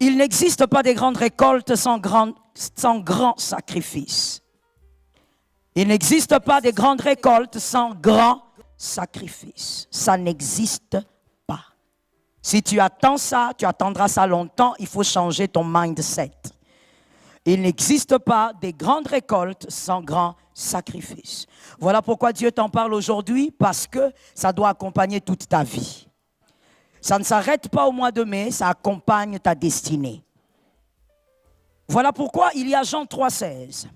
Il n'existe pas de grandes récoltes sans grand sacrifice. Il n'existe pas de grandes récoltes sans grand sacrifice. Ça n'existe pas. Si tu attends ça, tu attendras ça longtemps, il faut changer ton mindset. Il n'existe pas de grandes récoltes sans grand sacrifice. Voilà pourquoi Dieu t'en parle aujourd'hui, parce que ça doit accompagner toute ta vie. Ça ne s'arrête pas au mois de mai, ça accompagne ta destinée. Voilà pourquoi il y a Jean 3,16.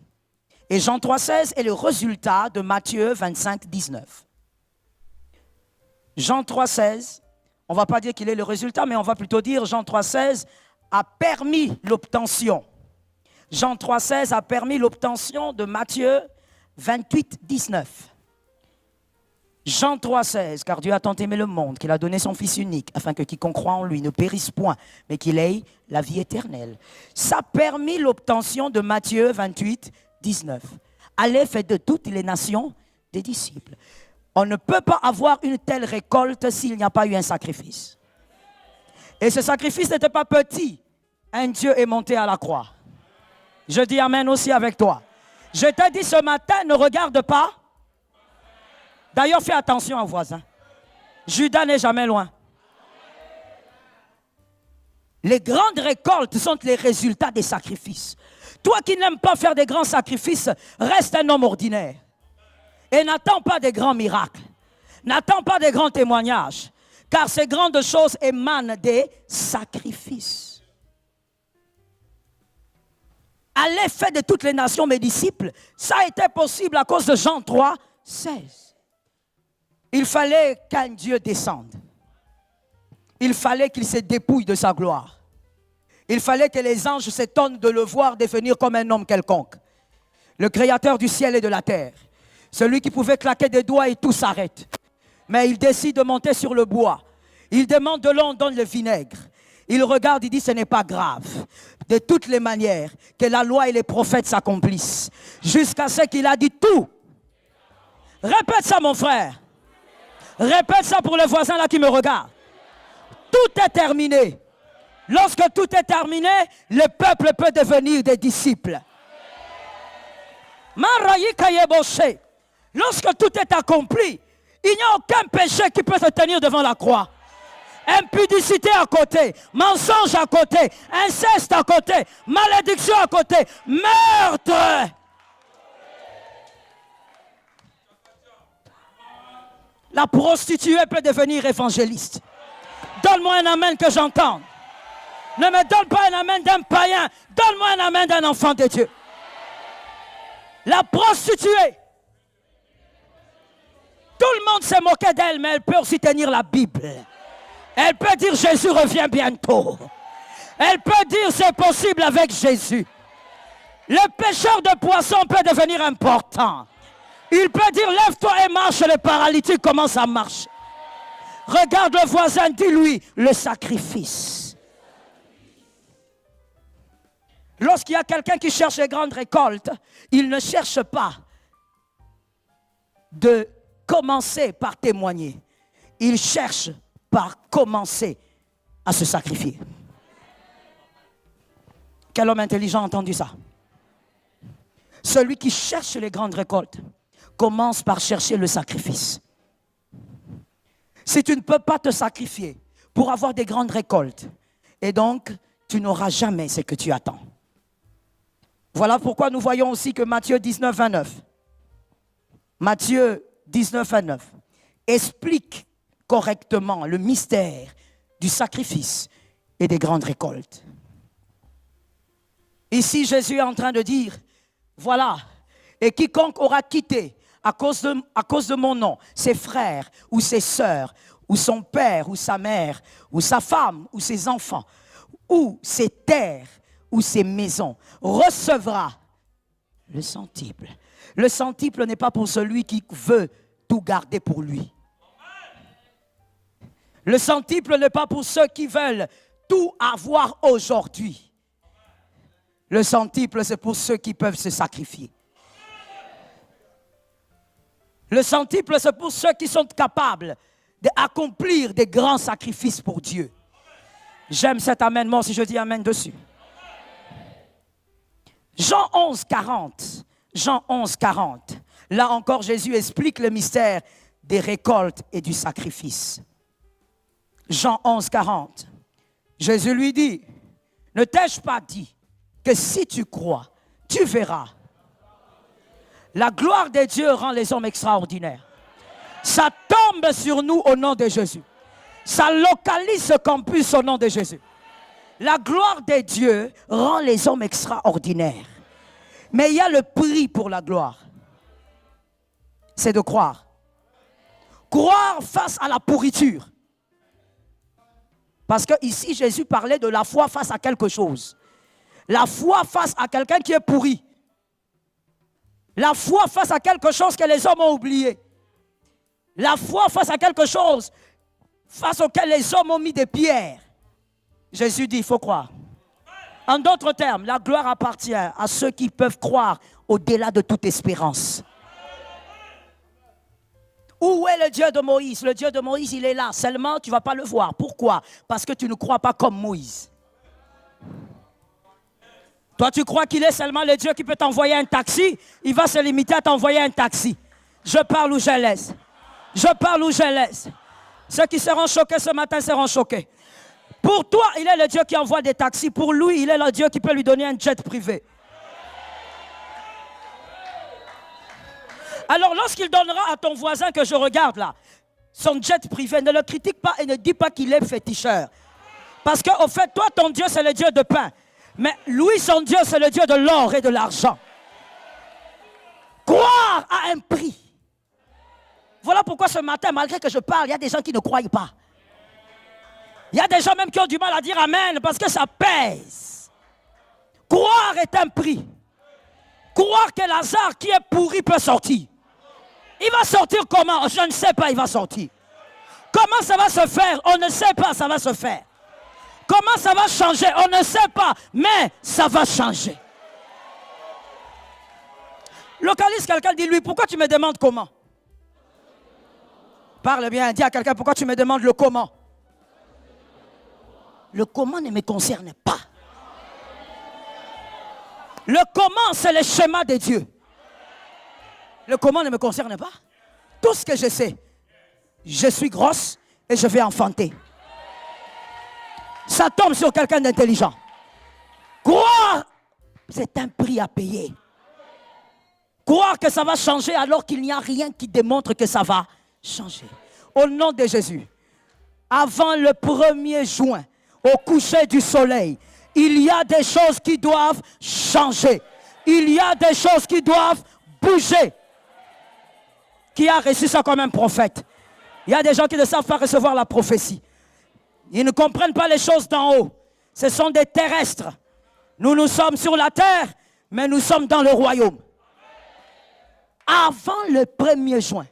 Et Jean 3,16 est le résultat de Matthieu 25, 19. Jean 3,16, on ne va pas dire qu'il est le résultat, mais on va plutôt dire Jean 3,16 a permis l'obtention. Jean 3,16 a permis l'obtention de Matthieu 28, 19. Jean 3,16, car Dieu a tant aimé le monde qu'il a donné son Fils unique, afin que quiconque croit en lui ne périsse point, mais qu'il ait la vie éternelle. Ça a permis l'obtention de Matthieu 28, 19. Allez, faites de toutes les nations des disciples. On ne peut pas avoir une telle récolte s'il n'y a pas eu un sacrifice. Et ce sacrifice n'était pas petit. Un Dieu est monté à la croix. Je dis amen aussi avec toi. Je t'ai dit ce matin, ne regarde pas. D'ailleurs, fais attention aux voisins. Judas n'est jamais loin. Les grandes récoltes sont les résultats des sacrifices. Toi qui n'aimes pas faire des grands sacrifices, reste un homme ordinaire. Et n'attends pas des grands miracles. N'attends pas des grands témoignages. Car ces grandes choses émanent des sacrifices. Allez, faites de toutes les nations mes disciples. Ça a été possible à cause de Jean 3, 16. Il fallait qu'un Dieu descende. Il fallait qu'il se dépouille de sa gloire. Il fallait que les anges s'étonnent de le voir devenir comme un homme quelconque. Le créateur du ciel et de la terre. Celui qui pouvait claquer des doigts et tout s'arrête. Mais il décide de monter sur le bois. Il demande de l'eau, on donne le vinaigre. Il regarde, il dit ce n'est pas grave. De toutes les manières, que la loi et les prophètes s'accomplissent. Jusqu'à ce qu'il a dit tout. Répète ça mon frère. Répète ça pour le voisin là qui me regarde. Tout est terminé. Lorsque tout est terminé, le peuple peut devenir des disciples. Lorsque tout est accompli, il n'y a aucun péché qui peut se tenir devant la croix. Impudicité à côté, mensonge à côté, inceste à côté, malédiction à côté, meurtre. La prostituée peut devenir évangéliste. Donne-moi un amen que j'entende. Ne me donne pas un amen d'un païen. Donne-moi un amen d'un enfant de Dieu. La prostituée. Tout le monde s'est moqué d'elle, mais elle peut aussi tenir la Bible. Elle peut dire Jésus revient bientôt. Elle peut dire c'est possible avec Jésus. Le pêcheur de poissons peut devenir important. Il peut dire lève-toi et marche, le paralytique commence à marcher. Regarde le voisin, dis-lui le sacrifice. Lorsqu'il y a quelqu'un qui cherche les grandes récoltes, il ne cherche pas de commencer par témoigner. Il cherche par commencer à se sacrifier. Quel homme intelligent a entendu ça? Celui qui cherche les grandes récoltes commence par chercher le sacrifice. Si tu ne peux pas te sacrifier pour avoir des grandes récoltes, et donc tu n'auras jamais ce que tu attends. Voilà pourquoi nous voyons aussi que Matthieu 19, 29, Matthieu 19, 29 explique correctement le mystère du sacrifice et des grandes récoltes. Ici, Jésus est en train de dire, voilà, et quiconque aura quitté à cause de mon nom, ses frères ou ses sœurs, ou son père ou sa mère, ou sa femme ou ses enfants, ou ses terres ou ses maisons, recevra le centuple. Le centuple n'est pas pour celui qui veut tout garder pour lui. Le centuple n'est pas pour ceux qui veulent tout avoir aujourd'hui. Le centuple, c'est pour ceux qui peuvent se sacrifier. Le centuple, c'est pour ceux qui sont capables d'accomplir des grands sacrifices pour Dieu. J'aime cet amènement si je dis amen dessus. Jean 11, 40. Jean 11, 40. Là encore, Jésus explique le mystère des récoltes et du sacrifice. Jean 11, 40. Jésus lui dit, ne t'ai-je pas dit que si tu crois, tu verras. La gloire de Dieu rend les hommes extraordinaires. Ça tombe sur nous au nom de Jésus. Ça localise ce campus au nom de Jésus. La gloire de Dieu rend les hommes extraordinaires. Mais il y a le prix pour la gloire. C'est de croire. Croire face à la pourriture. Parce que ici, Jésus parlait de la foi face à quelque chose. La foi face à quelqu'un qui est pourri. La foi face à quelque chose que les hommes ont oublié. La foi face à quelque chose face auquel les hommes ont mis des pierres. Jésus dit, il faut croire. En d'autres termes, la gloire appartient à ceux qui peuvent croire au-delà de toute espérance. Où est le Dieu de Moïse? Le Dieu de Moïse, il est là. Seulement, tu ne vas pas le voir. Pourquoi? Parce que tu ne crois pas comme Moïse. Toi, tu crois qu'il est seulement le Dieu qui peut t'envoyer un taxi? Il va se limiter à t'envoyer un taxi. Je parle ou je laisse. Je parle ou je laisse. Ceux qui seront choqués ce matin seront choqués. Pour toi, il est le Dieu qui envoie des taxis. Pour lui, il est le Dieu qui peut lui donner un jet privé. Alors, lorsqu'il donnera à ton voisin que je regarde là, son jet privé, ne le critique pas et ne dis pas qu'il est féticheur. Parce qu'au fait, toi, ton Dieu, c'est le Dieu de pain. Mais lui, son Dieu, c'est le Dieu de l'or et de l'argent. Croire a un prix. Voilà pourquoi ce matin, malgré que je parle, il y a des gens qui ne croient pas. Il y a des gens même qui ont du mal à dire amen parce que ça pèse. Croire est un prix. Croire que Lazare qui est pourri peut sortir. Il va sortir comment? Je ne sais pas, il va sortir. Comment ça va se faire? On ne sait pas, ça va se faire. Comment ça va changer? On ne sait pas, mais ça va changer. Localise quelqu'un, dis-lui, pourquoi tu me demandes comment? Parle bien, dis à quelqu'un, pourquoi tu me demandes le comment? Le comment ne me concerne pas. Le comment, c'est le schéma de Dieu. Le comment ne me concerne pas. Tout ce que je sais, je suis grosse et je vais enfanter. Ça tombe sur quelqu'un d'intelligent. Croire, c'est un prix à payer. Croire que ça va changer alors qu'il n'y a rien qui démontre que ça va changer. Au nom de Jésus, avant le 1er juin, au coucher du soleil, il y a des choses qui doivent changer. Il y a des choses qui doivent bouger. Qui a reçu ça comme un prophète? Il y a des gens qui ne savent pas recevoir la prophétie. Ils ne comprennent pas les choses d'en haut. Ce sont des terrestres. Nous sommes sur la terre, mais nous sommes dans le royaume. Avant le 1er juin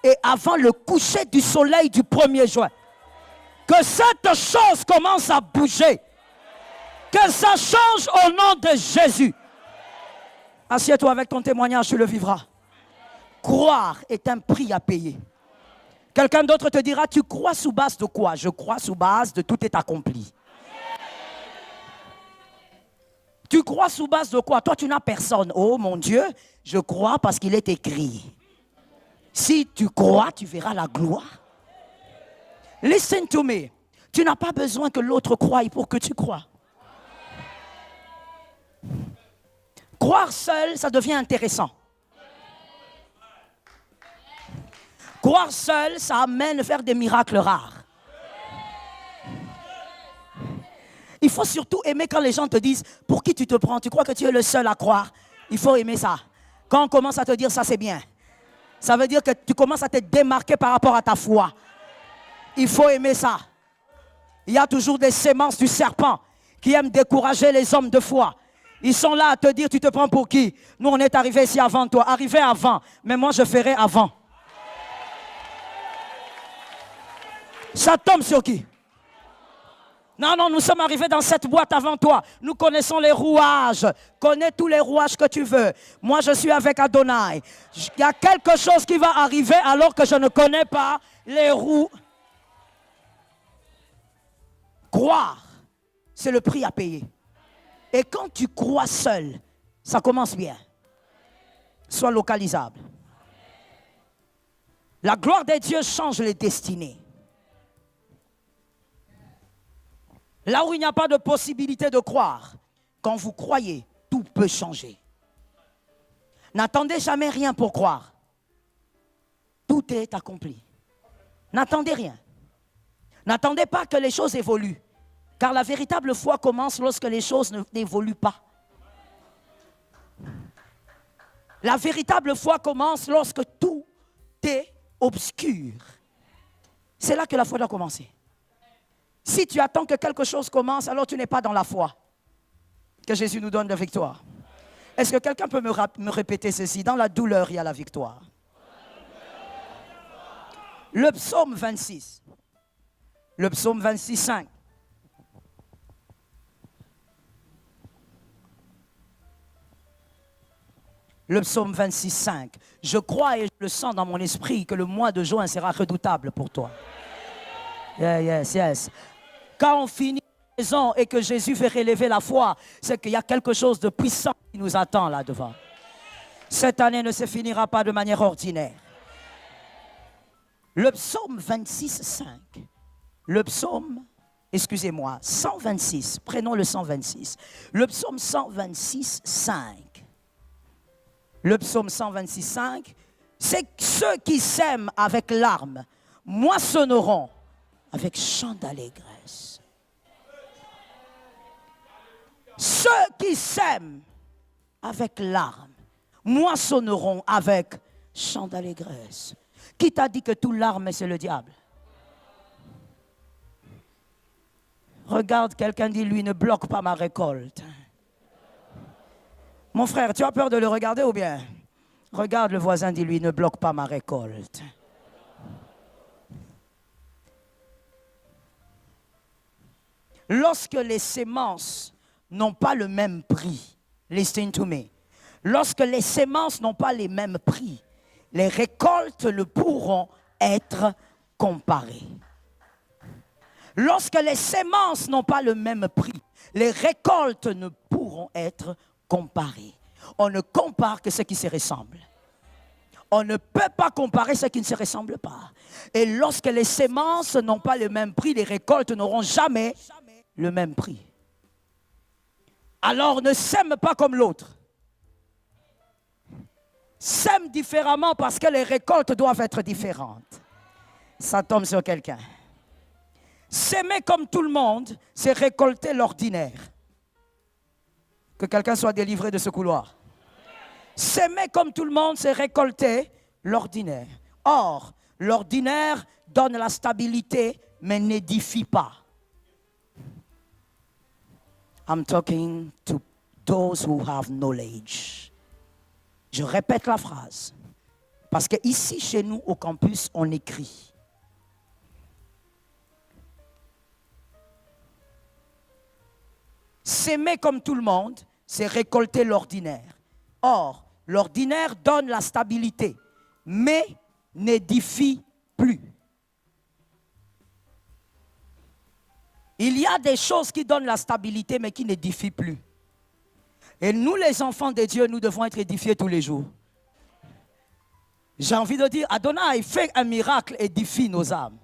et avant le coucher du soleil du 1er juin, que cette chose commence à bouger. Que ça change au nom de Jésus. Assieds-toi avec ton témoignage, tu le vivras. Croire est un prix à payer. Quelqu'un d'autre te dira, tu crois sous base de quoi? Je crois sous base de tout est accompli. Tu crois sous base de quoi? Toi, tu n'as personne. Oh mon Dieu, je crois parce qu'il est écrit. Si tu crois, tu verras la gloire. Listen to me. Tu n'as pas besoin que l'autre croie pour que tu crois. Croire seul, ça devient intéressant. Croire seul, ça amène à faire des miracles rares. Il faut surtout aimer quand les gens te disent « Pour qui tu te prends? Tu crois que tu es le seul à croire ?» Il faut aimer ça. Quand on commence à te dire ça, c'est bien. Ça veut dire que tu commences à te démarquer par rapport à ta foi. Il faut aimer ça. Il y a toujours des sémences du serpent qui aiment décourager les hommes de foi. Ils sont là à te dire, tu te prends pour qui? Nous, on est arrivés ici avant toi. Arrivé avant. Mais moi, je ferai avant. Ça tombe sur qui? Non, non, nous sommes arrivés dans cette boîte avant toi. Nous connaissons les rouages. Connais tous les rouages que tu veux. Moi, je suis avec Adonai. Il y a quelque chose qui va arriver alors que je ne connais pas les roues. Croire, c'est le prix à payer. Et quand tu crois seul, ça commence bien. Sois localisable. La gloire de Dieu change les destinées. Là où il n'y a pas de possibilité de croire, quand vous croyez, tout peut changer. N'attendez jamais rien pour croire. Tout est accompli. N'attendez rien. N'attendez pas que les choses évoluent. Car la véritable foi commence lorsque les choses n'évoluent pas. La véritable foi commence lorsque tout est obscur. C'est là que la foi doit commencer. Si tu attends que quelque chose commence, alors tu n'es pas dans la foi. Que Jésus nous donne la victoire. Est-ce que quelqu'un peut me répéter ceci? Dans la douleur, il y a la victoire. Le psaume 26. Le psaume 26, 5. Le psaume 26, 5. Je crois et je le sens dans mon esprit que le mois de juin sera redoutable pour toi. Yes. Quand on finit la saison et que Jésus fait relever la foi, c'est qu'il y a quelque chose de puissant qui nous attend là devant. Cette année ne se finira pas de manière ordinaire. Le psaume 26, 5. Le psaume, 126. Prenons le 126. Le psaume 126, 5. Le psaume 126, 5. C'est ceux qui sèment avec larmes moissonneront avec chant d'allégresse. Ceux qui sèment avec larmes moissonneront avec chant d'allégresse. Qui t'a dit que tout larme c'est le diable? Regarde quelqu'un, dis-lui, ne bloque pas ma récolte. Mon frère, tu as peur de le regarder ou bien? Regarde le voisin, dis-lui, ne bloque pas ma récolte. Lorsque les semences n'ont pas le même prix, listen to me. Lorsque les semences n'ont pas les mêmes prix, les récoltes ne pourront être comparées. Lorsque les semences n'ont pas le même prix, les récoltes ne pourront être comparées. On ne compare que ce qui se ressemble. On ne peut pas comparer ce qui ne se ressemble pas. Et lorsque les semences n'ont pas le même prix, les récoltes n'auront jamais le même prix. Alors ne sème pas comme l'autre. Sème différemment parce que les récoltes doivent être différentes. Ça tombe sur quelqu'un. S'aimer comme tout le monde, c'est récolter l'ordinaire. Que quelqu'un soit délivré de ce couloir. S'aimer comme tout le monde, c'est récolter l'ordinaire. Or, l'ordinaire donne la stabilité, mais n'édifie pas. I'm talking to those who have knowledge. Je répète la phrase. Parce que ici, chez nous, au campus, on écrit. S'aimer comme tout le monde, c'est récolter l'ordinaire. Or, l'ordinaire donne la stabilité, mais n'édifie plus. Il y a des choses qui donnent la stabilité, mais qui n'édifient plus. Et nous, les enfants de Dieu, nous devons être édifiés tous les jours. J'ai envie de dire, Adonai fait un miracle, édifie nos âmes.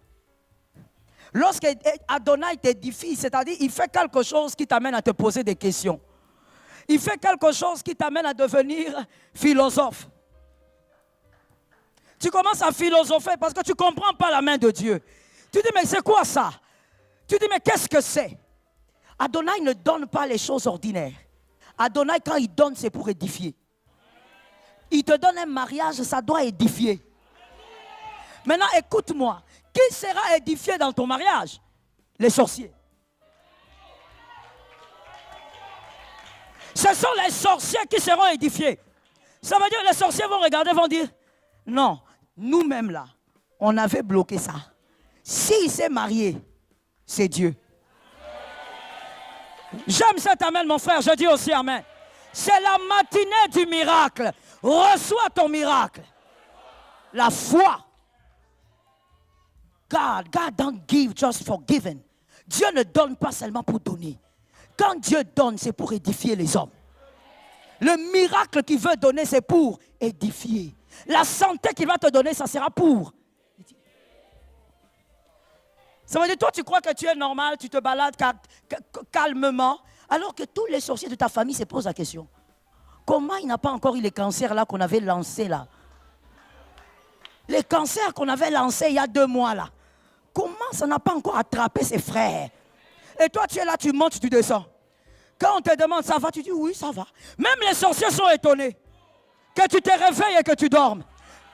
Lorsque Adonai t'édifie, c'est-à-dire il fait quelque chose qui t'amène à te poser des questions. Il fait quelque chose qui t'amène à devenir philosophe. Tu commences à philosopher parce que tu ne comprends pas la main de Dieu. Tu dis, mais c'est quoi ça? Tu dis, mais qu'est-ce que c'est? Adonai ne donne pas les choses ordinaires. Adonai, quand il donne, c'est pour édifier. Il te donne un mariage, ça doit édifier. Maintenant, écoute-moi. Qui sera édifié dans ton mariage? Les sorciers. Ce sont les sorciers qui seront édifiés. Ça veut dire que les sorciers vont regarder, vont dire, non, nous-mêmes là, on avait bloqué ça. S'il s'est marié, c'est Dieu. J'aime cet amen, mon frère, je dis aussi amen. C'est la matinée du miracle. Reçois ton miracle. La foi. God don't give just for giving. Dieu ne donne pas seulement pour donner. Quand Dieu donne, c'est pour édifier les hommes. Le miracle qu'il veut donner, c'est pour édifier. La santé qu'il va te donner, ça sera pour édifier. Ça veut dire, toi, tu crois que tu es normal, tu te balades calmement, alors que tous les sorciers de ta famille se posent la question. Comment il n'a pas encore eu les cancers là qu'on avait lancés là? Les cancers qu'on avait lancés il y a 2 mois là. Comment ça n'a pas encore attrapé ses frères? Et toi, tu es là, tu montes, tu descends. Quand on te demande ça va, tu dis oui, ça va. Même les sorciers sont étonnés que tu te réveilles et que tu dormes.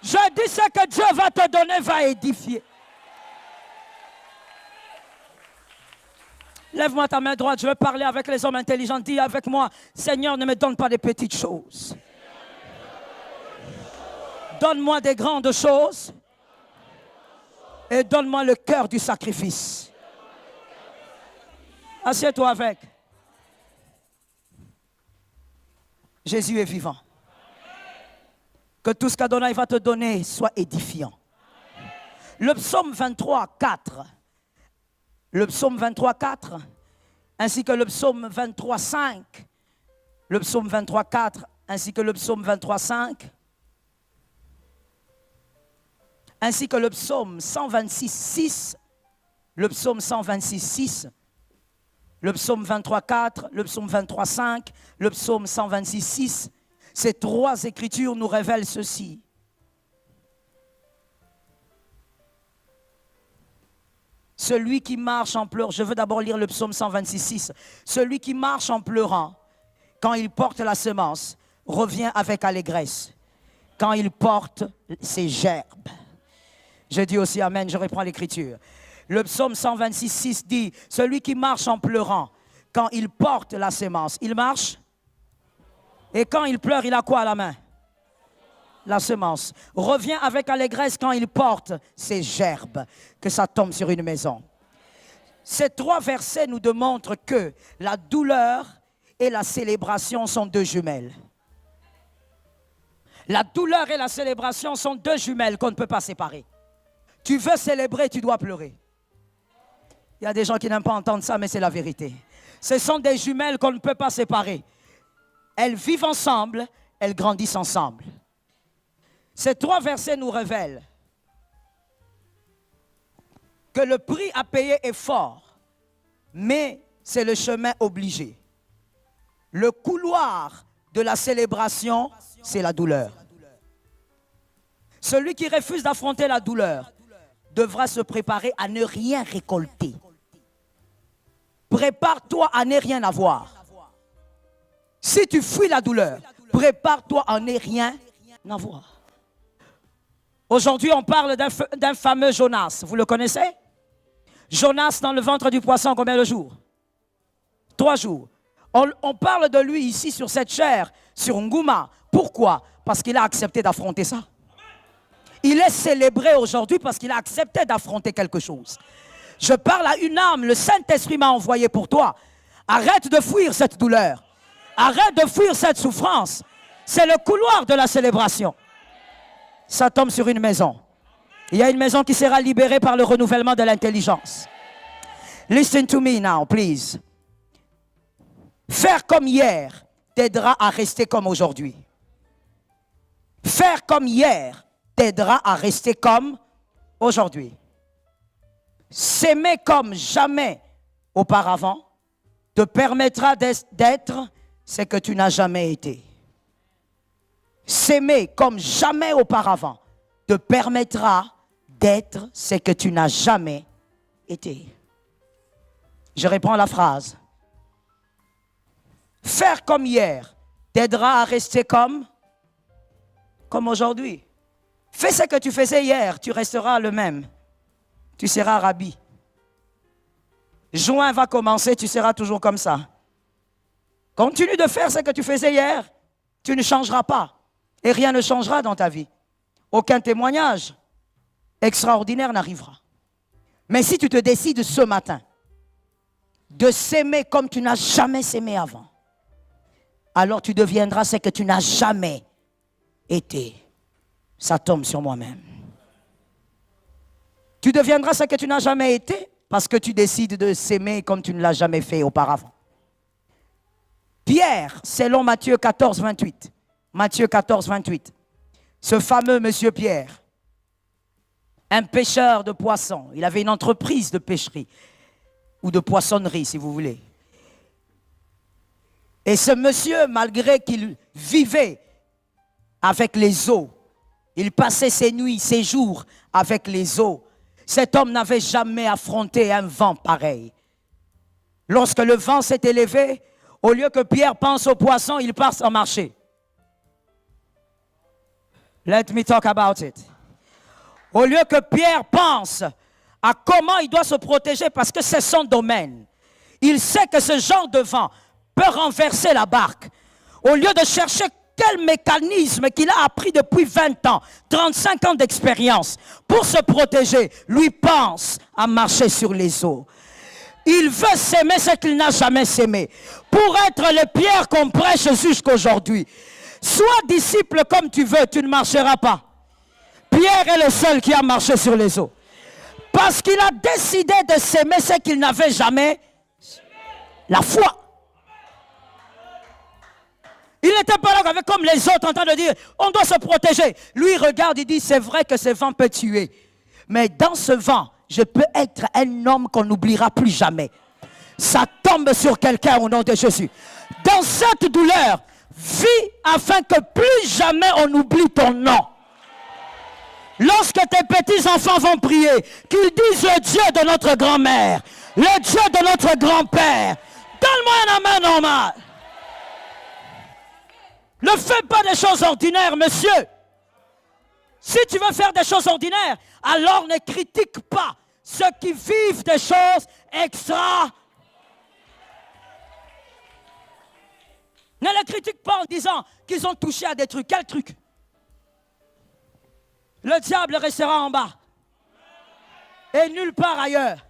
Je dis ce que Dieu va te donner, va édifier. Lève-moi ta main droite, je veux parler avec les hommes intelligents. Dis avec moi, Seigneur, ne me donne pas des petites choses. Donne-moi des grandes choses. Et donne-moi le cœur du sacrifice. Assieds-toi avec. Jésus est vivant. Que tout ce qu'Adonai va te donner soit édifiant. Le psaume 23, 4. Le psaume 23, 4, ainsi que le psaume 23, 5. Le psaume 23, 4, ainsi que le psaume 23, 5. Ainsi que le psaume 126, 6. Le psaume 126, 6. Le psaume 23, 4, le psaume 23, 5, le psaume 126, 6. Ces 3 écritures nous révèlent ceci. Celui qui marche en pleurant, je veux d'abord lire le psaume 126, 6. Celui qui marche en pleurant, quand il porte la semence, revient avec allégresse. Quand il porte ses gerbes. Je dis aussi amen, je reprends l'écriture. Le psaume 126, 6 dit, celui qui marche en pleurant, quand il porte la semence, il marche. Et quand il pleure, il a quoi à la main? La semence. Revient avec allégresse quand il porte ses gerbes, que ça tombe sur une maison. Ces 3 versets nous démontrent que la douleur et la célébration sont 2 jumelles. La douleur et la célébration sont 2 jumelles qu'on ne peut pas séparer. Tu veux célébrer, tu dois pleurer. Il y a des gens qui n'aiment pas entendre ça, mais c'est la vérité. Ce sont des jumelles qu'on ne peut pas séparer. Elles vivent ensemble, elles grandissent ensemble. Ces 3 versets nous révèlent que le prix à payer est fort, mais c'est le chemin obligé. Le couloir de la célébration, c'est la douleur. Celui qui refuse d'affronter la douleur devra se préparer à ne rien récolter. Prépare-toi à ne rien avoir. Si tu fuis la douleur, prépare-toi à ne rien avoir. Aujourd'hui, on parle d'un fameux Jonas. Vous le connaissez? Jonas dans le ventre du poisson, combien de jours? 3 jours. On parle de lui ici sur cette chair, sur Ngouma. Pourquoi? Parce qu'il a accepté d'affronter ça. Il est célébré aujourd'hui parce qu'il a accepté d'affronter quelque chose. Je parle à une âme, le Saint-Esprit m'a envoyé pour toi. Arrête de fuir cette douleur. Arrête de fuir cette souffrance. C'est le couloir de la célébration. Ça tombe sur une maison. Il y a une maison qui sera libérée par le renouvellement de l'intelligence. Listen to me now, please. Faire comme hier t'aidera à rester comme aujourd'hui. Faire comme hier t'aidera à rester comme aujourd'hui. S'aimer comme jamais auparavant te permettra d'être ce que tu n'as jamais été. S'aimer comme jamais auparavant te permettra d'être ce que tu n'as jamais été. Je reprends la phrase. Faire comme hier t'aidera à rester comme aujourd'hui. Fais ce que tu faisais hier, tu resteras le même. Tu seras rabbi. Juin va commencer, tu seras toujours comme ça. Continue de faire ce que tu faisais hier, tu ne changeras pas. Et rien ne changera dans ta vie. Aucun témoignage extraordinaire n'arrivera. Mais si tu te décides ce matin de s'aimer comme tu n'as jamais s'aimé avant, alors tu deviendras ce que tu n'as jamais été. Ça tombe sur moi-même. Tu deviendras ce que tu n'as jamais été parce que tu décides de s'aimer comme tu ne l'as jamais fait auparavant. Pierre, selon Matthieu 14, 28. Matthieu 14, 28. Ce fameux monsieur Pierre, un pêcheur de poissons. Il avait une entreprise de pêcherie ou de poissonnerie, si vous voulez. Et ce monsieur, malgré qu'il vivait avec les eaux, il passait ses nuits, ses jours avec les eaux, cet homme n'avait jamais affronté un vent pareil. Lorsque le vent s'est élevé, au lieu que Pierre pense aux poissons, il part en marché. Let me talk about it. Au lieu que Pierre pense à comment il doit se protéger parce que c'est son domaine, il sait que ce genre de vent peut renverser la barque. Au lieu de chercher quel mécanisme qu'il a appris depuis 20 ans, 35 ans d'expérience pour se protéger, lui pense à marcher sur les eaux. Il veut s'aimer ce qu'il n'a jamais s'aimé. Pour être les pierres qu'on prêche jusqu'aujourd'hui. Sois disciple comme tu veux, tu ne marcheras pas. Pierre est le seul qui a marché sur les eaux. Parce qu'il a décidé de s'aimer ce qu'il n'avait jamais. La foi. Il n'était pas là avec comme les autres en train de dire, on doit se protéger. Lui, il regarde, il dit, c'est vrai que ce vent peut tuer. Mais dans ce vent, je peux être un homme qu'on n'oubliera plus jamais. Ça tombe sur quelqu'un au nom de Jésus. Dans cette douleur, vis afin que plus jamais on oublie ton nom. Lorsque tes petits-enfants vont prier, qu'ils disent le Dieu de notre grand-mère, le Dieu de notre grand-père. Donne-moi un amen normal. Ne fais pas des choses ordinaires, monsieur. Si tu veux faire des choses ordinaires, alors ne critique pas ceux qui vivent des choses extra. Ne les critique pas en disant qu'ils ont touché à des trucs. Quel truc? Le diable restera en bas. Et nulle part ailleurs.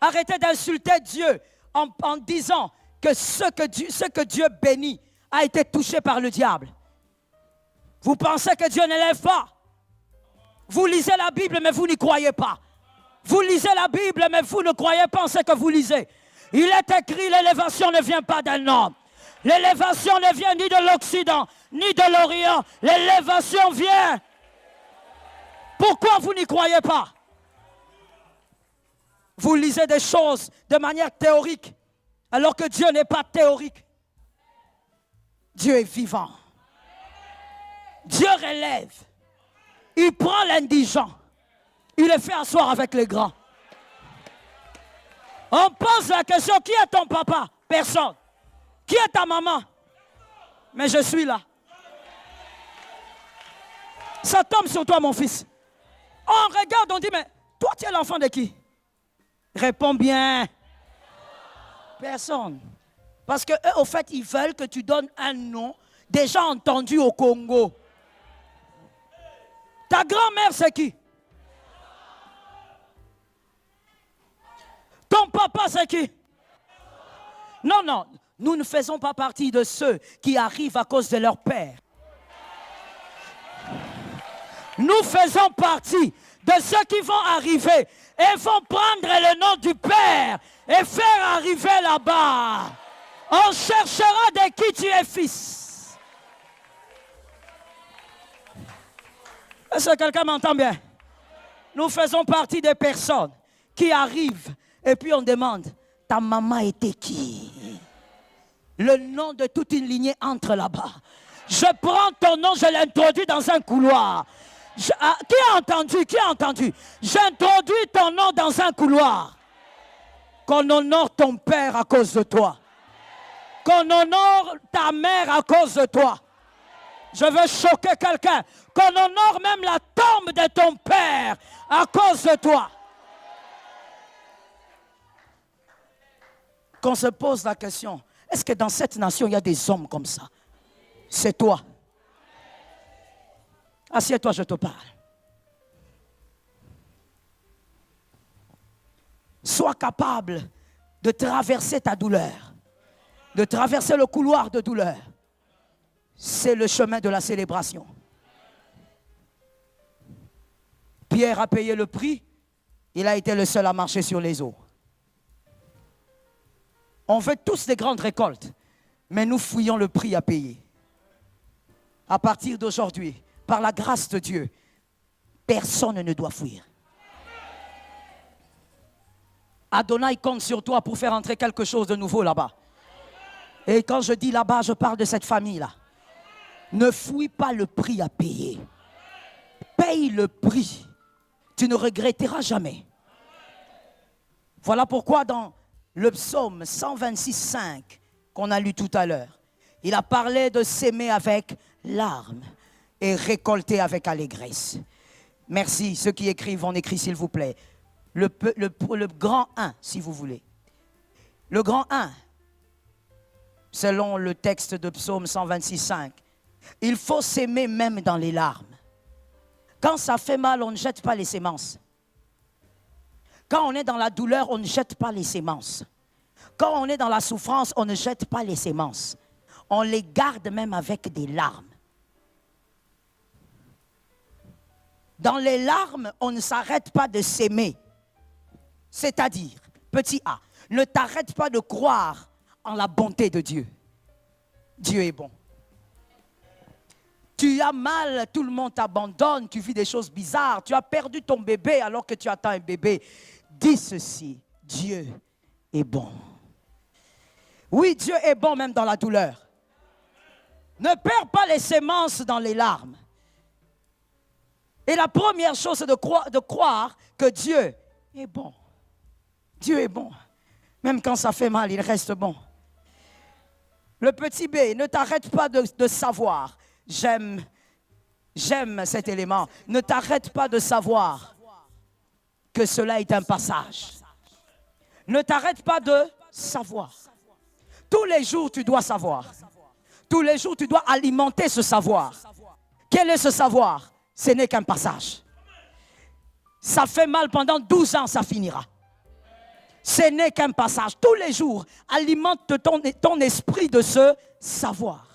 Arrêtez d'insulter Dieu en disant que ce que Dieu bénit a été touché par le diable. Vous pensez que Dieu n'élève pas? Vous lisez la Bible, mais vous n'y croyez pas. Vous lisez la Bible, mais vous ne croyez pas en ce que vous lisez. Il est écrit, l'élévation ne vient pas d'un homme. L'élévation ne vient ni de l'Occident, ni de l'Orient. L'élévation vient. Pourquoi vous n'y croyez pas? Vous lisez des choses de manière théorique, alors que Dieu n'est pas théorique. Dieu est vivant. Dieu relève. Il prend l'indigent. Il le fait asseoir avec les grands. On pose la question, qui est ton papa? Personne. Qui est ta maman? Mais je suis là. Ça tombe sur toi, mon fils. On regarde, on dit, mais toi, tu es l'enfant de qui? Réponds bien. Personne. Parce qu'eux, au fait, ils veulent que tu donnes un nom déjà entendu au Congo. Ta grand-mère, c'est qui? Ton papa, c'est qui? Non, non. Nous ne faisons pas partie de ceux qui arrivent à cause de leur père. Nous faisons partie de ceux qui vont arriver et vont prendre le nom du Père et faire arriver là-bas. On cherchera de qui tu es fils. Est-ce que quelqu'un m'entend bien? Nous faisons partie des personnes qui arrivent et puis on demande, ta maman était qui? Le nom de toute une lignée entre là-bas. Je prends ton nom, je l'introduis dans un couloir. Qui a entendu? Qui a entendu? J'introduis ton nom dans un couloir. Qu'on honore ton père à cause de toi. Qu'on honore ta mère à cause de toi. Je veux choquer quelqu'un. Qu'on honore même la tombe de ton père à cause de toi. Qu'on se pose la question, est-ce que dans cette nation, il y a des hommes comme ça? C'est toi. Assieds-toi, je te parle. Sois capable de traverser ta douleur, de traverser le couloir de douleur. C'est le chemin de la célébration. Pierre a payé le prix Il a été le seul à marcher sur les eaux. On veut tous des grandes récoltes, mais nous fouillons le prix à payer. À partir d'aujourd'hui, par la grâce de Dieu, personne ne doit fuir. Adonai compte sur toi pour faire entrer quelque chose de nouveau là-bas. Et quand je dis là-bas, je parle de cette famille-là. Ne fouille pas le prix à payer. Paye le prix. Tu ne regretteras jamais. Voilà pourquoi dans le psaume 126,5 qu'on a lu tout à l'heure, il a parlé de s'aimer avec larmes et récolter avec allégresse. Merci. Ceux qui écrivent, on écrit s'il vous plaît. Le grand 1, si vous voulez. Le grand 1, selon le texte de psaume 126,5, il faut s'aimer même dans les larmes. Quand ça fait mal, on ne jette pas les semences. Quand on est dans la douleur, on ne jette pas les semences. Quand on est dans la souffrance, on ne jette pas les semences. On les garde même avec des larmes. Dans les larmes, on ne s'arrête pas de s'aimer. C'est-à-dire, petit a, ne t'arrête pas de croire en la bonté de Dieu. Dieu est bon. Tu as mal, tout le monde t'abandonne, tu vis des choses bizarres, tu as perdu ton bébé alors que tu attends un bébé. Dis ceci, Dieu est bon. Oui, Dieu est bon même dans la douleur. Ne perds pas les semences dans les larmes. Et la première chose, c'est de croire que Dieu est bon. Dieu est bon. Même quand ça fait mal, il reste bon. Le petit B, ne t'arrête pas de savoir. J'aime cet élément. Ne t'arrête pas de savoir que cela est un passage. Ne t'arrête pas de savoir. Tous les jours, tu dois savoir. Tous les jours, tu dois alimenter ce savoir. Quel est ce savoir? Ce n'est qu'un passage. Ça fait mal pendant 12 ans, ça finira. Ce n'est qu'un passage. Tous les jours, alimente ton esprit de ce savoir.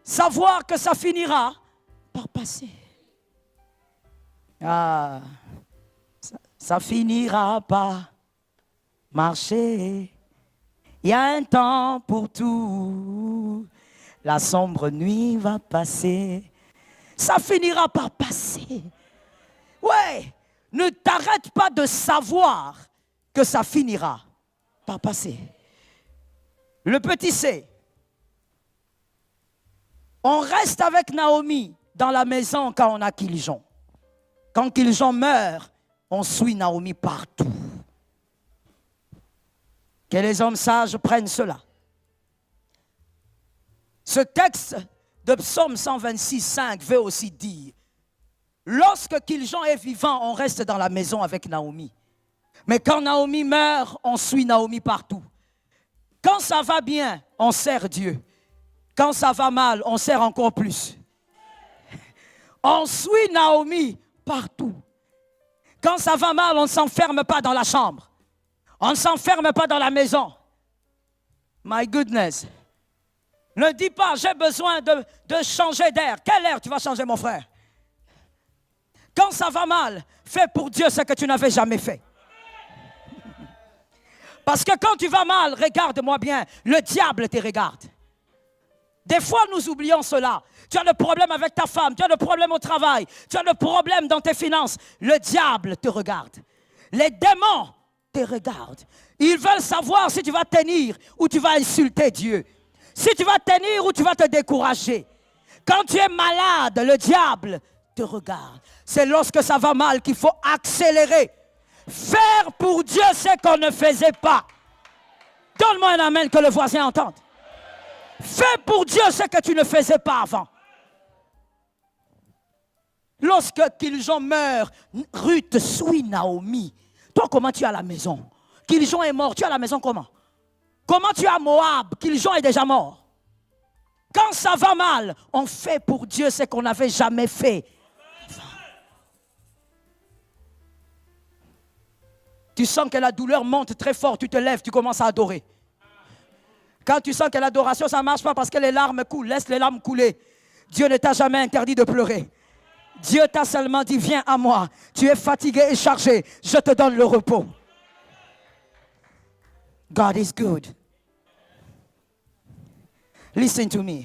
Savoir que ça finira par passer. Ah, ça finira par marcher. Il y a un temps pour tout. La sombre nuit va passer. Ça finira par passer. Ouais, ne t'arrête pas de savoir que ça finira par passer. Le petit C. On reste avec Naomi dans la maison quand on a Kiljon. Quand Kiljon meurt, on suit Naomi partout. Que les hommes sages prennent cela. Ce texte de Psaume 126,5 veut aussi dire, lorsque Kiljon est vivant, on reste dans la maison avec Naomi. Mais quand Naomi meurt, on suit Naomi partout. Quand ça va bien, on sert Dieu. Quand ça va mal, on sert encore plus. On suit Naomi partout. Quand ça va mal, on ne s'enferme pas dans la chambre. On ne s'enferme pas dans la maison. My goodness. Ne dis pas, j'ai besoin de changer d'air. Quel air tu vas changer, mon frère? Quand ça va mal, fais pour Dieu ce que tu n'avais jamais fait. Parce que quand tu vas mal, regarde-moi bien, le diable te regarde. Des fois, nous oublions cela. Tu as le problème avec ta femme, tu as le problème au travail, tu as le problème dans tes finances. Le diable te regarde. Les démons te regardent. Ils veulent savoir si tu vas tenir ou tu vas insulter Dieu. Si tu vas tenir ou tu vas te décourager. Quand tu es malade, le diable te regarde. C'est lorsque ça va mal qu'il faut accélérer. Faire pour Dieu ce qu'on ne faisait pas. Donne-moi un amen que le voisin entende. Fais pour Dieu ce que tu ne faisais pas avant. Lorsque Kiljon meurt, Ruth suit Naomi. Toi, comment tu es à la maison? Kiljon est mort, tu es à la maison comment? Comment tu es à Moab? Kiljon est déjà mort. Quand ça va mal, on fait pour Dieu ce qu'on n'avait jamais fait avant. Tu sens que la douleur monte très fort, tu te lèves, tu commences à adorer. Quand tu sens que l'adoration, ça ne marche pas parce que les larmes coulent, laisse les larmes couler. Dieu ne t'a jamais interdit de pleurer. Dieu t'a seulement dit, viens à moi. Tu es fatigué et chargé. Je te donne le repos. God is good. Listen to me.